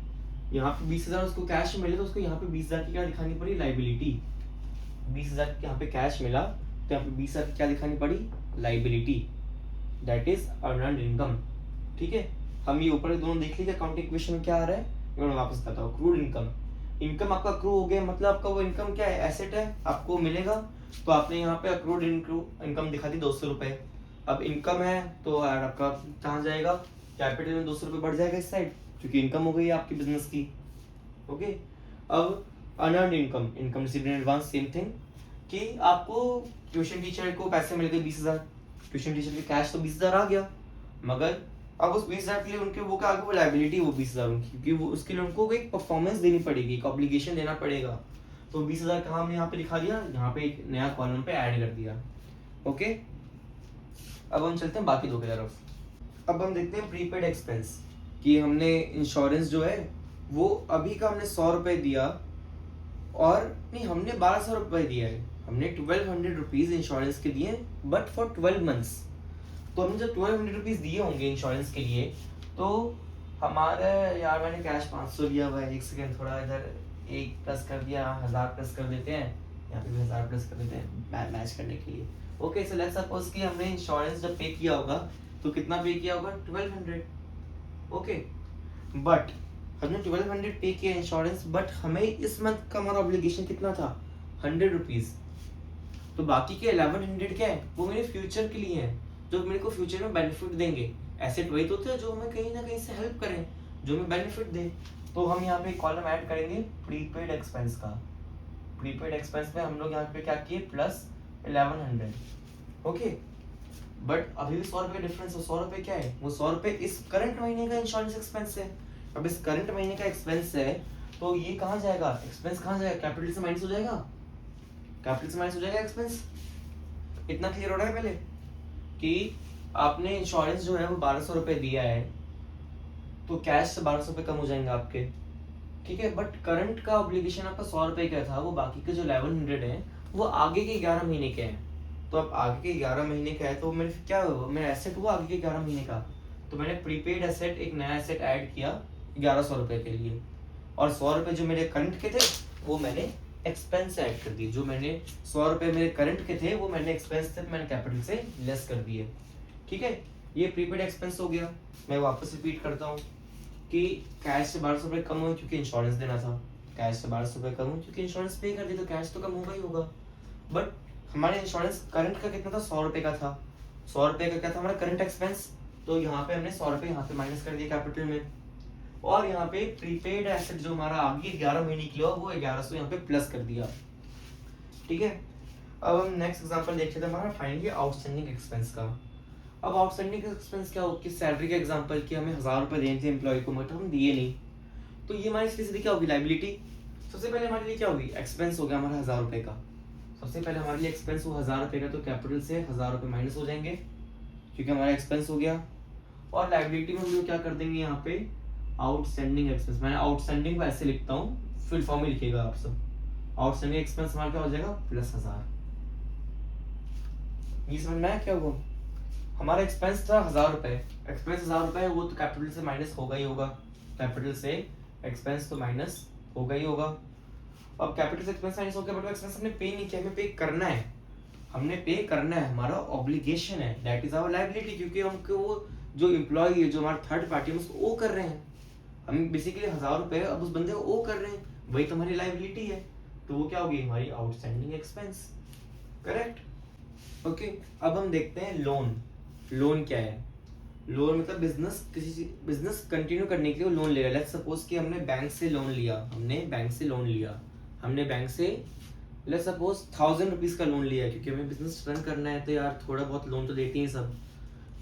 S1: यहाँ पे 20,000 उसको कैश मिले, तो उसको यहाँ पे 20,000 की क्या दिखानी पड़ी, लाइबिलिटी। 20,000 यहाँ पे कैश मिला, तो यहाँ पे 20,000 की क्या दिखानी पड़ी, liability, that is unearned income. ठीक है, हम ये ऊपर दोनों देख लीजिए अकाउंटिंग इक्वेशन में क्या आ रहा है, मैं वापस बताता हूँ। अक्रूड इनकम, इनकम आपका अक्रू हो गया, मतलब आपका वो इनकम क्या है, एसेट है, आपको मिलेगा, तो आपने यहाँ पे अक्रूड इनकम दिखा दी 200 रुपये। अब इनकम है तो आपका कहाँ जाएगा, कैपिटल में 200 रुपये बढ़ जाएगा इस साइड, क्योंकि इनकम हो गई है आपकी बिजनेस की। ओके, अब unearned income, income received in advance, same thing, कि आपको ट्यूशन टीचर को पैसे मिल गए 20,000, ट्यूशन टीचर के कैश तो 20,000 आ गया, मगर अब उस 20,000 के लिए उनके वो क्या आगे, वो लाइबिलिटी, वो 20,000 उनकी, क्योंकि वो उसके लिए उनको एक परफॉर्मेंस देनी पड़ेगी, एक ऑब्लिगेशन देना पड़ेगा। तो 20,000 कहाँ हमने यहाँ पे दिखा दिया, यहाँ पे एक नया कॉलम पे ऐड कर दिया। ओके, अब हम चलते हैं बाकी दो की तरफ। अब हम देखते हैं प्रीपेड एक्सपेंस, कि हमने इंश्योरेंस जो है वो अभी का हमने 100 रुपये दिया, और नहीं, हमने 1,200 रुपये दिया है, हमने 1,200 रुपीज़ इंश्योरेंस के दिए, बट फॉर 12 मंथ्स। तो हमने जब 1,200 रुपीज़ दिए होंगे इंश्योरेंस के लिए, तो हमारे, यार मैंने कैश 500 लिया हुआ है, एक सेकेंड, थोड़ा इधर एक प्लस कर दिया, 1000 प्लस कर देते हैं, यहाँ पे भी 1000 प्लस कर देते हैं मैच करने के लिए। ओके, सो लेट्स सपोज कि हमने इंश्योरेंस जब पे किया होगा तो कितना पे किया होगा, 1,200। ओके, बट हमने 1,200 पे किया इंश्योरेंस, बट हमें इस मंथ का हमारा ऑब्लिगेशन कितना था, 100 रुपीज़। तो बाकी के 1,100 क्या है, वो मेरे फ्यूचर के लिए है, जो मेरे को फ्यूचर में बेनिफिट देंगे। एसेट वही तो होते हैं जो हमें कहीं ना कहीं से हेल्प करें, जो हमें बेनिफिट दे। तो हम यहाँ पे कॉलम ऐड करेंगे प्रीपेड एक्सपेंस का। प्रीपेड एक्सपेंस में हम लोग यहाँ पे क्या किए, प्लस 1,100। ओके, बट अभी भी 100 रुपये डिफरेंस है। 100 रुपये क्या है, वो 100 रुपये इस करंट महीने का इंश्योरेंस एक्सपेंस है। अब इस करंट महीने का एक्सपेंस है, तो ये कहाँ जाएगा, एक्सपेंस कहाँ जाएगा, कैपिटल से माइनस हो जाएगा, कैपिटल से माइनस हो जाएगा एक्सपेंस। इतना क्लियर हो रहा है पहले, कि आपने इंश्योरेंस जो है वो 1,200 रुपये दिया है, तो कैश से 1,200 रुपये कम हो जाएंगे आपके। ठीक है, बट करंट का ऑब्लिगेशन आपका 100 रुपए का था, वो बाकी के जो 1100 है वो आगे के 11 महीने के हैं। तो अब आगे के 11 महीने का है तो मेरे क्या हुआ, मेरा एसेट हुआ आगे के 11 महीने का। तो मैंने प्रीपेड एसेट, एक नया एसेट ऐड किया 1100 रुपए के लिए, और 100 रुपए जो मेरे करंट के थे वो मैंने एक्सपेंस ऐड कर दिए। जो मैंने 100 रुपए मेरे करंट के थे वो मैंने एक्सपेंस थे, मैंने कैपिटल से लेस कर दिए। ठीक है, ये प्रीपेड एक्सपेंस हो गया। मैं वापस रिपीट करता हूँ कि कैश से 1200 रुपये कम हुए क्योंकि इंश्योरेंस देना था, कैश से 1200 रुपये कम हुए क्योंकि इंश्योरेंस पे कर दी, तो कैश तो कम होगा ही होगा। बट हमारे इंश्योरेंस करंट का कितना था, 100 रुपये का था। 100 रुपये का क्या था हमारा करंट एक्सपेंस, तो यहाँ पे हमने 100 रुपये यहाँ पे माइनस कर दिया कैपिटल में। और यहाँ पे प्रीपेड एसेट जो हमारा आगे 11 महीने के लिए वो 1100 यहाँ पे प्लस कर दिया। ठीक है, अब हम नेक्स्ट एग्जांपल देखते थे हमारा फाइनली आउटस्टैंडिंग एक्सपेंस का। अब आउटस्टैंडिंग एक्सपेंस क्या हो कि सैलरी का एग्जांपल कि हमें 1000 रुपये देने थे एम्प्लॉय को, मतलब हम दिए नहीं, तो ये हमारी सीधी क्या होगी, लाइबिलिटी। सबसे पहले हमारे लिए क्या होगी, एक्सपेंस हो गया हमारा 1000 रुपये का। सबसे पहले हमारे लिए एक्सपेंस हुआ 1000 रुपये का, तो कैपिटल से 1000 रुपये माइनस हो जाएंगे क्योंकि हमारा एक्सपेंस हो गया। और लाइबिलिटी में हम लोग क्या कर देंगे यहाँ पे, आउटस्टैंडिंग एक्सपेंस। मैं आउटस्टैंडिंग को ऐसे लिखता हूँ, फुल फॉर्म में लिखिएगा आप सब। आउटस्टैंडिंग एक्सपेंस हमारा क्या हो जाएगा, +1000। ये समझ में आया क्या हुआ, हमारा एक्सपेंस था 1000 रुपये, एक्सपेंस 1000 रुपये वो तो कैपिटल से माइनस होगा ही होगा, कैपिटल से एक्सपेंस तो माइनस होगा ही होगा। अब कैपिटल से एक्सपेंस माइनस हो गया, बट एक्सपेंस हमने पे नहीं किया, हमें पे करना है, हमने पे करना है, हमारा ऑब्लिगेशन है, दैट इज आवर लायबिलिटी, क्योंकि हमको वो जो एम्प्लॉय है, जो हमारा थर्ड पार्टी है, उसको ओ कर रहे हैं, हम बेसिकली 1000 रुपये अब उस बंदे को ओ कर रहे हैं, वही तो हमारी लायबिलिटी है, तो वो क्या होगी, हमारी आउटस्टैंडिंग एक्सपेंस। करेक्ट। ओके, अब हम देखते हैं लोन। लोन क्या है, लोन मतलब बिजनेस कंटिन्यू करने के लिए लोन ले रहा है। लेट्स सपोज कि हमने बैंक से लोन लिया, हमने बैंक से लेट्स सपोज 1000 रुपीज का लोन लिया, क्योंकि हमें बिजनेस रन करना है तो यार थोड़ा बहुत लोन तो देते ही सब।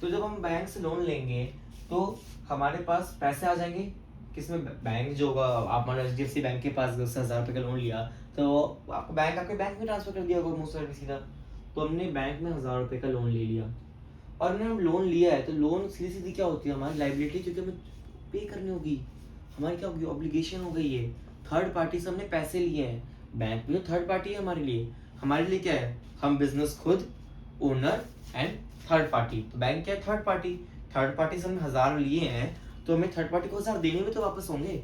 S1: तो जब हम बैंक से लोन लेंगे तो हमारे पास पैसे आ जाएंगे, किसमें, बैंक जो होगा, आप मान लो HDFC बैंक के पास 10,000 रुपये का लोन लिया तो आपको बैंक आपके बैंक में ट्रांसफर कर दिया होगा मोस्ट सीधा। तो हमने बैंक में 1000 रुपये का लोन ले लिया, और हमने लोन लिया है तो लोन सीधी सीधी क्या होती है, हमारी लाइबिलिटी, क्योंकि हमें पे करनी होगी, हमारी क्या होगी, ऑब्लिगेशन हो गई है। थर्ड पार्टी से हमने पैसे लिए हैं, बैंक भी तो थर्ड पार्टी है हमारे लिए क्या है, हम बिजनेस खुद, ओनर एंड थर्ड पार्टी। तो बैंक क्या है, थर्ड पार्टी, थर्ड पार्टी से हमने 1000 लिए हैं तो हमें थर्ड पार्टी को 1000 देने में तो वापस होंगे।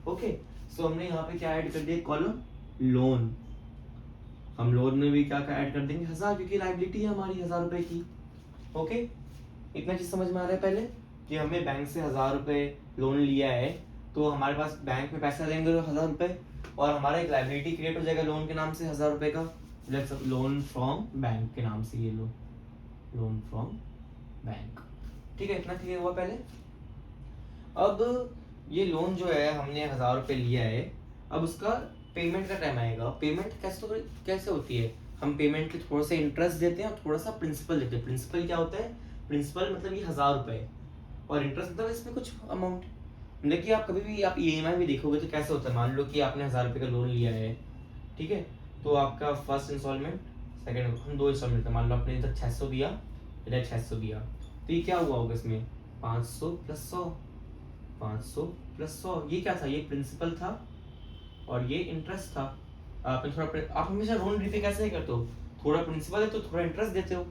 S1: ओके, सो हमने यहाँ पे क्या ऐड कर दिया, कॉलम लोन। हम लोन में भी क्या ऐड कर देंगे, 1000, क्योंकि लाइबिलिटी है हमारी 1000 रुपए की। ओके, इतना चीज समझ में आ रहा है पहले कि हमें बैंक से 1000 रुपये लोन लिया है तो हमारे पास बैंक में पैसा देंगे 1000 रुपये, और हमारा एक लाइबिलिटी क्रिएट हो जाएगा लोन के नाम से 1000 रुपये का, लोन फ्रॉम बैंक के नाम से, ये लो लोन फ्रॉम बैंक। ठीक है, इतना क्लियर हुआ पहले। अब ये लोन जो है हमने 1000 रुपये लिया है, अब उसका पेमेंट का टाइम आएगा। पेमेंट कैसे होती है, हम पेमेंट के थोड़ा सा इंटरेस्ट देते हैं और थोड़ा सा प्रिंसिपल देते हैं। प्रिंसिपल क्या होता है, प्रिंसिपल मतलब ये 1000 रुपये, और इंटरेस्ट मतलब इसमें कुछ अमाउंट। देखिए आप कभी भी आप EMI भी देखोगे तो कैसे होता है, मान लो कि आपने 1000 रुपये का लोन लिया है, ठीक है, तो आपका फर्स्ट इंस्टॉलमेंट, सेकंड, हम 2 इंस्टॉलमेंट, मान लो आपने इधर 600 दिया, इधर 600 दिया, तो ये क्या हुआ होगा इसमें, 500 + 100, 500 + 100, ये क्या था, ये प्रिंसिपल था और ये इंटरेस्ट था। आपने थोड़ा, आप हमेशा लोन रीपे कैसे करते हो, थोड़ा प्रिंसिपल है तो थोड़ा इंटरेस्ट देते हो।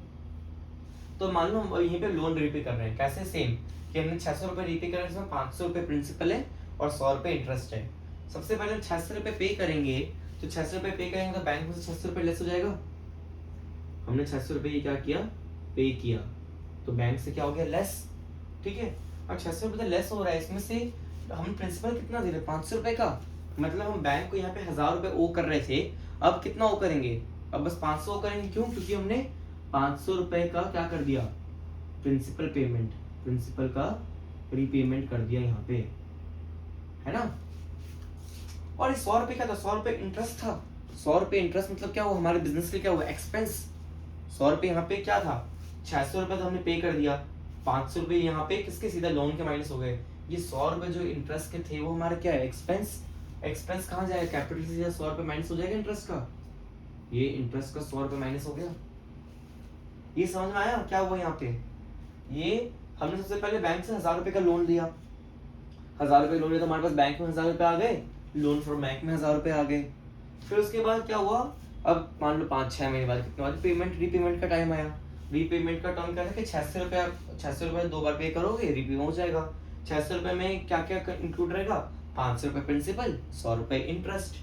S1: तो मान लो हम यहीं पे लोन रीपे कर रहे हैं, कैसे, सेम कि हमने 600 रुपये रीपे कर रहे हैं, इसमें 500 रुपये प्रिंसिपल है और 100 रुपये इंटरेस्ट है। सबसे पहले हम 600 रुपये पे करेंगे, तो 600 रुपये पे करेंगे तो बैंक में से 600 रुपये लेस हो जाएगा। हमने 600 रुपये क्या किया, पे किया, तो बैंक से क्या हो गया, लेस। ठीक है, अब 600 रुपये लेस हो रहा है, इसमें से हम प्रिंसिपल कितना दे रहे, 500 रुपये का, मतलब हम बैंक को यहाँ पे 1000 रुपये ओ कर रहे थे, अब कितना ओ करेंगे, अब बस 500 ओ करेंगे। क्यों, क्योंकि हमने 500 रुपये का क्या कर दिया, प्रिंसिपल पेमेंट, प्रिंसिपल का रीपेमेंट कर दिया यहाँ पे, है ना। और ये 100 रुपये क्या था, 100 रुपये इंटरेस्ट था। 100 रुपये इंटरेस्ट मतलब क्या हुआ, हमारे बिजनेस के लिए क्या हुआ, एक्सपेंस। 100 रुपये यहाँ पे क्या था, 600 रुपये तो हमने पे कर दिया, 500 रुपये यहाँ पे किसके, सीधा लोन के माइनस हो गए। ये 100 रुपये जो इंटरेस्ट के थे वो हमारे क्या है, एक्सपेंस। एक्सपेंस कहाँ जाएगा, कैपिटल से 100 रुपये माइनस हो जाएगा इंटरेस्ट का, ये इंटरेस्ट का 100 रुपये माइनस हो गया। ये समझ में आया क्या हुआ यहाँ पे, ये हमने सबसे पहले बैंक से 1000 रुपये का लोन लिया, 1000 रुपये लोन लिया तो हमारे पास बैंक में 1000 रुपये आ गए, लोन फॉर बैंक में 1000 रुपये आ गए। फिर उसके बाद क्या हुआ, अब मान लो 5-6 महीने बाद कितने बाद पेमेंट रीपेमेंट का टाइम आया। रीपेमेंट का टर्म क्या था कि 600 रुपये 2 बार पे करोगे, रीपेमेंट हो जाएगा। 600 रुपये में क्या क्या इंक्लूड रहेगा, 500 रुपये प्रिंसिपल, 100 रुपये इंटरेस्ट।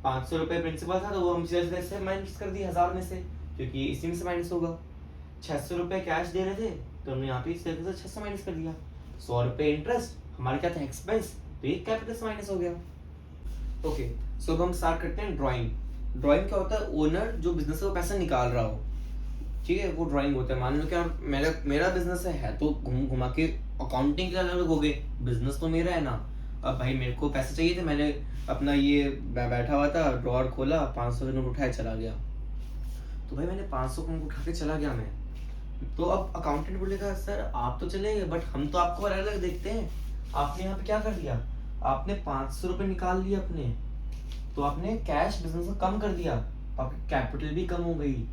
S1: 500 रुपये प्रिंसिपल था तो वो हम जैसे माइनस कर दिए 1000 में से, क्योंकि इसी में से माइनस होगा। 600 रुपये कैश दे रहे थे तो हमने यहाँ पे इस तरीके से 600 माइनस कर दिया। 100 रुपये इंटरेस्ट हमारे क्या था, एक्सपेंस, तो ये कैपिटल से माइनस हो गया। ओके, सो अब हम स्टार्ट करते हैं ड्राइंग। ड्राइंग क्या होता है, ओनर जो बिजनेस से वो पैसा निकाल रहा हो, ठीक है, वो ड्राइंग होता है। मान लो क्या मेरा बिजनेस है तो घूम घुमा के अकाउंटिंग के अलग हो गए, बिजनेस तो मेरा है ना। अब भाई मेरे को पैसे चाहिए थे, मैंने अपना ये बैठा हुआ था, ड्रॉअर खोला, 500 का नोट उठाया, चला गया। तो भाई मैंने 500 का नोट उठा के चला गया मैं, तो अब अकाउंटेंट बोलेगा सर आप तो चले गए बट हम तो आपको अलग अलग देखते हैं। आपने यहाँ पे क्या कर दिया, आपने 500 रुपये निकाल लिए अपने, तो आपने कैश बिजनेस में कम कर दिया, आपकी कैपिटल भी कम हो गई।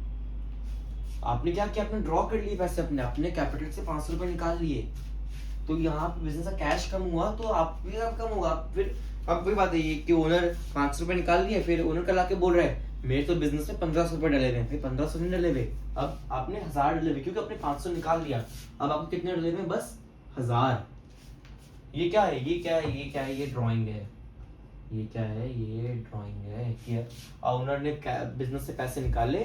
S1: आपने क्या किया, आपने ड्रॉ कर लिए पैसे अपने कैपिटल से 500 रुपये निकाल लिए, तो यहाँ पे बिजनेस का कैश कम हुआ तो आप भी कम होगा। फिर अब वही बात है ये कि ओनर 500 रुपये निकाल लिए, फिर ओनर कल आके बोल रहा है मेरे तो बिजनेस में 1500 रुपये डले हुए, भाई 1500 नहीं डले हुए, अब आपने 1000 डले हुए, क्योंकि आपने 500 निकाल लिया, अब आपको कितने डले हुए, बस 1000। ये क्या है, ये क्या है, ये क्या है, ये ड्राइंग है। ये क्या है, ये ड्राइंग है कि ओनर ने बिजनेस से पैसे निकाले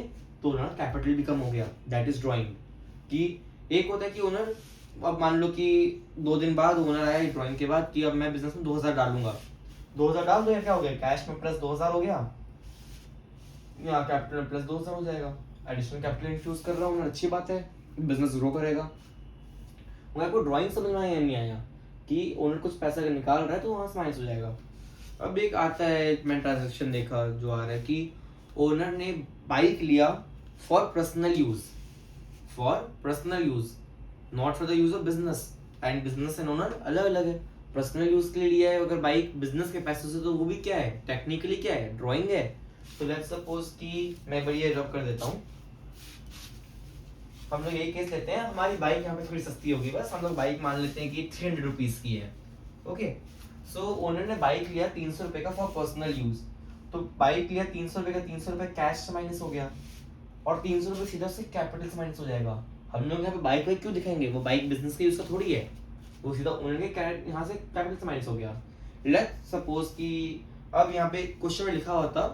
S1: तो ओनर कैपिटल भी कम हो गया, दैट इज ड्राइंग। कि एक होता है कि ओनर, अब मान लो कि 2 दिन बाद ओनर आया ड्राइंग के बाद कि अब मैं बिजनेस में 2000 डालूंगा, 2000 डाल दो, क्या हो गया, कैश में प्लस 2000 हो गया, यहाँ कैपिटल में प्लस 2000 हो जाएगा। एडिशनल कैपिटल इंफ्यूज कर रहा हूँ, अच्छी बात है, बिजनेस ग्रो करेगा। मगर को ड्राइंग समझ में नहीं आया कि ओनर कुछ पैसा अगर निकाल रहा है तो वहां से माइनस हो जाएगा। अब एक आता है, मैं ट्रांजेक्शन देखा जो आ रहा है कि ओनर ने बाइक लिया for personal use, not for the use of business, and business and owner अलग अलग है। पर्सनल यूज के लिए लिया है अगर बाइक बिजनेस के पैसों से, तो वो भी क्या है, टेक्निकली क्या है, ड्राइंग है। तो लेट्स सपोज कि मैं बढ़िया ड्रॉप कर देता हूँ, हम लोग यही केस लेते हैं, हमारी बाइक यहाँ पे थोड़ी सस्ती होगी, बस हम लोग बाइक मान लेते हैं कि 300 रुपीज की है। ओके, सो ओनर ने बाइक लिया 300 रुपए का फॉर पर्सनल यूज, तो बाइक लिया 300 रुपए का, 300 रुपए कैश से माइनस हो गया, और 300 रुपए सीधा से कैपिटल से माइनस हो जाएगा। हम लोग यहाँ पे बाइक वाइक क्यों दिखाएंगे, वो बाइक बिजनेस के यूज का थोड़ी है, वो सीधा ओनर के यहाँ से कैपिटल से माइनस हो गया। लेट्स सपोज कि अब यहाँ पे क्वेश्चन में लिखा होता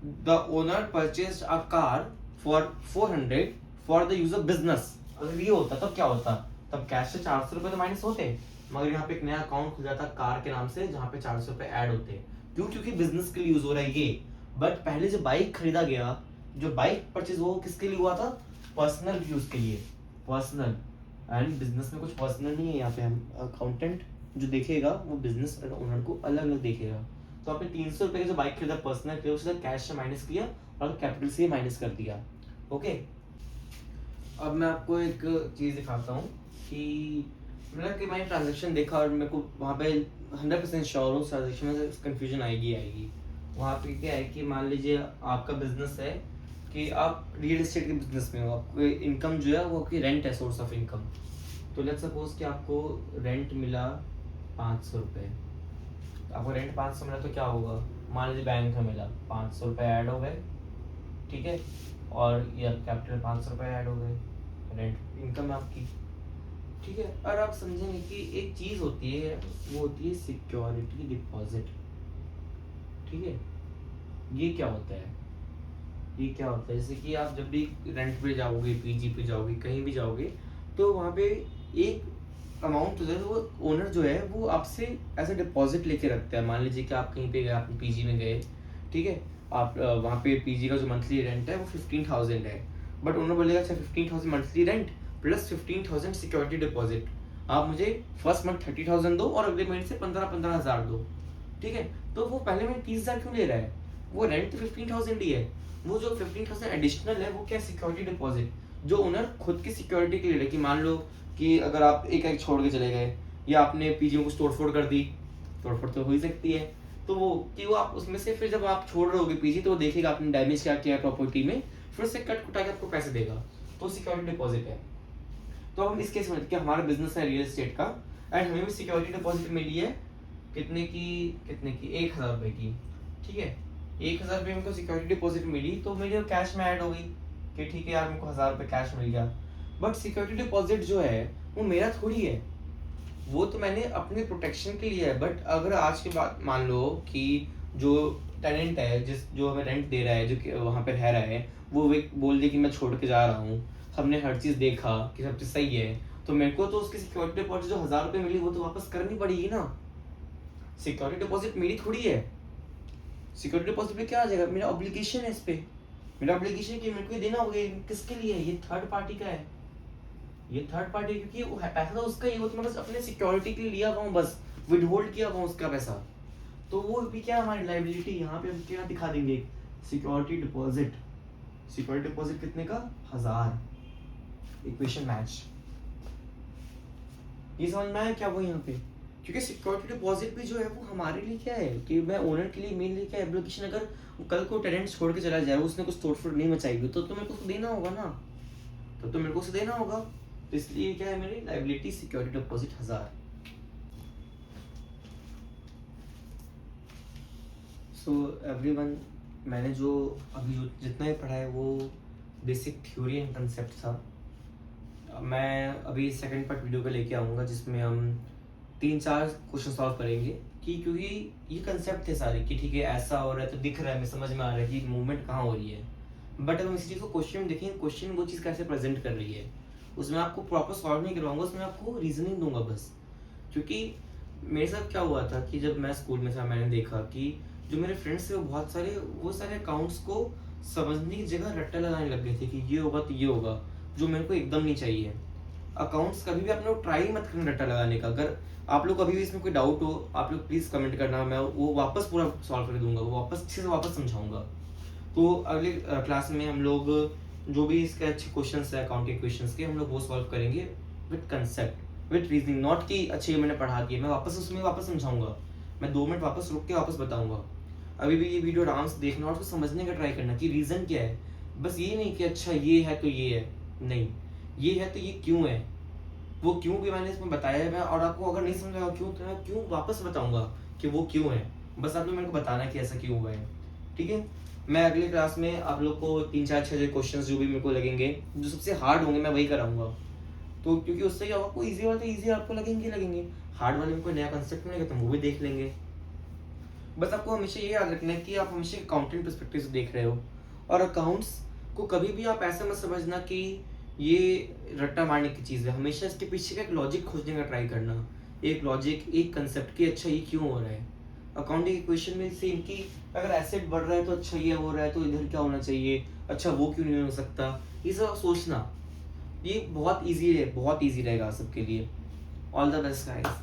S1: the owner purchased a car for 400 for the use of business. अगर ये होता तब क्या होता, तब कैश से 400 रुपए तो माइनस होते, मगर यहाँ पे एक नया अकाउंट खुल जाता कार के नाम से, जहाँ पे 400 रुपए ऐड होते। क्यों, क्योंकि बिजनेस के लिए यूज हो रहा है ये। बट पहले जो बाइक खरीदा गया, जो बाइक परचेज वो किसके लिए हुआ था, पर्सनल यूज के लिए, पर्सनल। एंड बिजनेस में कुछ पर्सनल नहीं है, यहाँ पे हम अकाउंटेंट जो देखेगा वो बिजनेस ओनर को अलग अलग देखेगा। तो आपने 300 रुपए की जो बाइक खरीदा पर्सनल के लिए, उससे कैश से माइनस किया और कैपिटल से माइनस कर दिया। ओके, अब मैं आपको एक चीज दिखाता हूँ कि मतलब कि मैंने ट्रांजेक्शन देखा और मेरे को वहाँ पे 100% श्योर हूँ ट्रांजेक्शन में कंफ्यूजन आएगी। वहाँ पे क्या है कि मान लीजिए आपका बिजनेस है कि आप रियल एस्टेट के बिजनेस में हो, आपको इनकम जो है वो आपकी रेंट है, सोर्स ऑफ इनकम। तो लेट्स सपोज कि आपको रेंट मिला 500 रुपये, आपको रेंट 500 मिला तो क्या होगा, मान लीजिए बैंक में मिला 500 रुपये ऐड हो गए, ठीक है, और ये कैपिटल 500 रुपये ऐड हो गए, रेंट इनकम है आपकी, ठीक है। और आप समझेंगे कि एक चीज होती है, वो होती है सिक्योरिटी डिपॉजिट, ठीक है। ये क्या होता है, ये क्या होता है, जैसे कि आप जब भी रेंट पे जाओगे, पीजी पे जाओगे, कहीं भी जाओगे, तो वहाँ पे एक अमाउंट जो है वो ओनर जो है वो आपसे ऐसा डिपॉजिट लेके रखता है। मान लीजिए कि आप कहीं पे गए, आप पीजी में गए, ठीक है, आप वहाँ पे पीजी का जो मंथली रेंट है वो 15,000 है, बट ओनर बोलेगा अच्छा 15,000 monthly rent plus 15,000 security deposit, आप मुझे फर्स्ट मंथ 30,000 दो और अगले महीने से 15,000 दो, ठीक है। तो वो पहले महीने 30,000 क्यों ले रहा है, वो रेंट तो 15,000 ही है, वो जो 15,000 एडिशनल है वो क्या, सिक्योरिटी डिपॉजिट, जो ओनर खुद की सिक्योरिटी के लिए रहे। कि मान लो कि अगर आप एक छोड़ के चले गए या आपने पीजी में कुछ तोड़फोड़ कर दी, तोड़फोड़ तो हो ही सकती है, तो वो कि वो आप उसमें से फिर जब आप छोड़ रहे होगे पीजी, तो वो देखेगा आपने डैमेज क्या किया है प्रॉपर्टी में, फिर से कट कुटा के आपको पैसे देगा, तो सिक्योरिटी डिपॉजिट है। तो हम इस केस में कि हमारा बिजनेस है रियल एस्टेट का, एंड हमें भी सिक्योरिटी डिपॉजिट मिली है कितने की 1,000 रुपए की, ठीक है। 1,000 रुपये मेरे को सिक्योरिटी डिपॉजिट मिली तो मेरे कैश में ऐड हो गई कि ठीक है यार मेरे को 1,000 रुपये कैश मिल गया। बट सिक्योरिटी डिपॉजिट जो है वो मेरा थोड़ी है, वो तो मैंने अपने प्रोटेक्शन के लिए है। बट अगर आज के बाद मान लो कि जो टेनेंट है, जो हमें रेंट दे रहा है, जो वहाँ पे रह रहा है, वो बोल दे कि मैं छोड़ के जा रहा हूँ, हमने हर चीज़ देखा कि सब चीज़ सही है, तो मेरे को तो उसकी सिक्योरिटी डिपॉजिट जो 1,000 रुपये मिली वो तो वापस करनी पड़ेगी ना। सिक्योरिटी डिपॉजिट मेरी थोड़ी है। सिक्योरिटी डिपॉजिट पे क्या आ जाएगा, मेरा ऑब्लिगेशन है इस पे, मेरा ऑब्लिगेशन कि मेरे को ये देना होगा। ये किसके लिए है, ये थर्ड पार्टी का है, ये थर्ड पार्टी, क्योंकि वो पैसा तो उसका ही, वो तो मैं बस अपने सिक्योरिटी के लिए लिया हुआ हूँ, बस विदहोल्ड किया हुआ हूँ उसका पैसा। तो वो भी क्या हमारी लाइबिलिटी, यहाँ पे हम क्या दिखा देंगे, सिक्योरिटी डिपॉजिट। सिक्योरिटी डिपॉजिट कितने का, 1,000। इक्वेशन मैच, ये समझ में आया क्या वो यहाँ पे। क्योंकि सिक्योरिटी डिपॉजिट भी जो है वो हमारे लिए क्या है कि मैं ओनर के लिए मेन लिए क्या एप्लीकेशन, अगर वो कल को टेनेंट छोड़ के चला जाए, उसने कुछ तोड़फोड़ नहीं मचाई तो मेरे को उसको देना होगा ना, तो मेरे को उसे देना होगा। तो इसलिए क्या है मेरी liability security deposit 1,000। So everyone, मैंने जो अभी जो जितना भी पढ़ा है वो बेसिक थ्योरी एंड कंसेप्ट था। मैं अभी सेकंड पार्ट वीडियो पे लेके आऊँगा जिसमें हम 3-4 क्वेश्चन सॉल्व करेंगे कि क्योंकि ये कंसेप्ट थे सारे कि ठीक है ऐसा हो रहा है तो दिख रहा है, मैं समझ में आ रहा है कि मूवमेंट कहाँ हो रही है। बट अब हम इसी चीज़ को क्वेश्चन में देखेंगे, क्वेश्चन वो चीज़ कैसे प्रेजेंट कर रही है, उसमें आपको प्रॉपर सॉल्व नहीं करवाऊंगा, उसमें आपको रीजनिंग दूंगा बस। क्योंकि मेरे साथ क्या हुआ था कि जब मैं स्कूल में था, मैंने देखा कि जो मेरे फ्रेंड्स थे वो सारे अकाउंट्स को समझने की जगह रट्टा लगाने लग गए थे कि ये होगा तो ये होगा, जो मेरे को एकदम नहीं चाहिए। अकाउंट्स कभी भी आप लोग ट्राई मत करना रट्टा लगाने का। अगर आप लोग कभी भी इसमें कोई डाउट हो, आप लोग प्लीज़ कमेंट करना, मैं वो वापस पूरा सॉल्व कर दूंगा, वो वापस अच्छे से वापस समझाऊंगा। तो अगले क्लास में हम लोग जो भी इसके अच्छे क्वेश्चंस है अकाउंटिंग क्वेश्चंस के, हम लोग वो सॉल्व करेंगे with concept, with reasoning. Not कि अच्छा ये मैंने पढ़ा के मैं वापस उसमें वापस समझाऊंगा, मैं 2 मिनट वापस रुक के वापस बताऊंगा। अभी भी ये वीडियो आराम से देखना और उसको समझने का ट्राई करना कि रीज़न क्या है। बस ये नहीं कि अच्छा ये है तो ये है, नहीं, ये है तो ये क्यों है, वो क्यों भी मैंने इसमें बताया है। और आपको अगर नहीं समझ आएगा क्यों, तो मैं क्यों वापस बताऊंगा कि वो क्यों है। बस आप लोग मेरे को बताना कि ऐसा क्यों हुआ है, ठीक है। मैं अगली क्लास में आप लोग को 3-4-6 क्वेश्चंस जो भी मेरे को लगेंगे, जो सबसे हार्ड होंगे, मैं वही कराऊंगा। तो क्योंकि उससे क्या होगा, आपको ईजी वाले तो ईजी आपको लगेंगे, हार्ड वाले में कोई नया कंसेप्ट मिलेगा तो वो भी देख लेंगे। बस आपको हमेशा ये याद रखना है कि आप हमेशा अकाउंटिंग पर्सपेक्टिव से देख रहे हो, और अकाउंट्स को कभी भी आप ऐसा मत समझना कि ये रट्टा मारने की चीज़ है। हमेशा इसके पीछे का एक लॉजिक खोजने का ट्राई करना, एक लॉजिक, एक कंसेप्ट कि अच्छा ये क्यों हो रहा है। अकाउंटिंग इक्वेशन में सेम कि अगर एसेट बढ़ रहा है तो अच्छा ये हो रहा है तो इधर क्या होना चाहिए, अच्छा वो क्यों नहीं हो सकता, ये सब सोचना, ये बहुत ईजी है, बहुत ईजी रहेगा सबके लिए। All the best guys.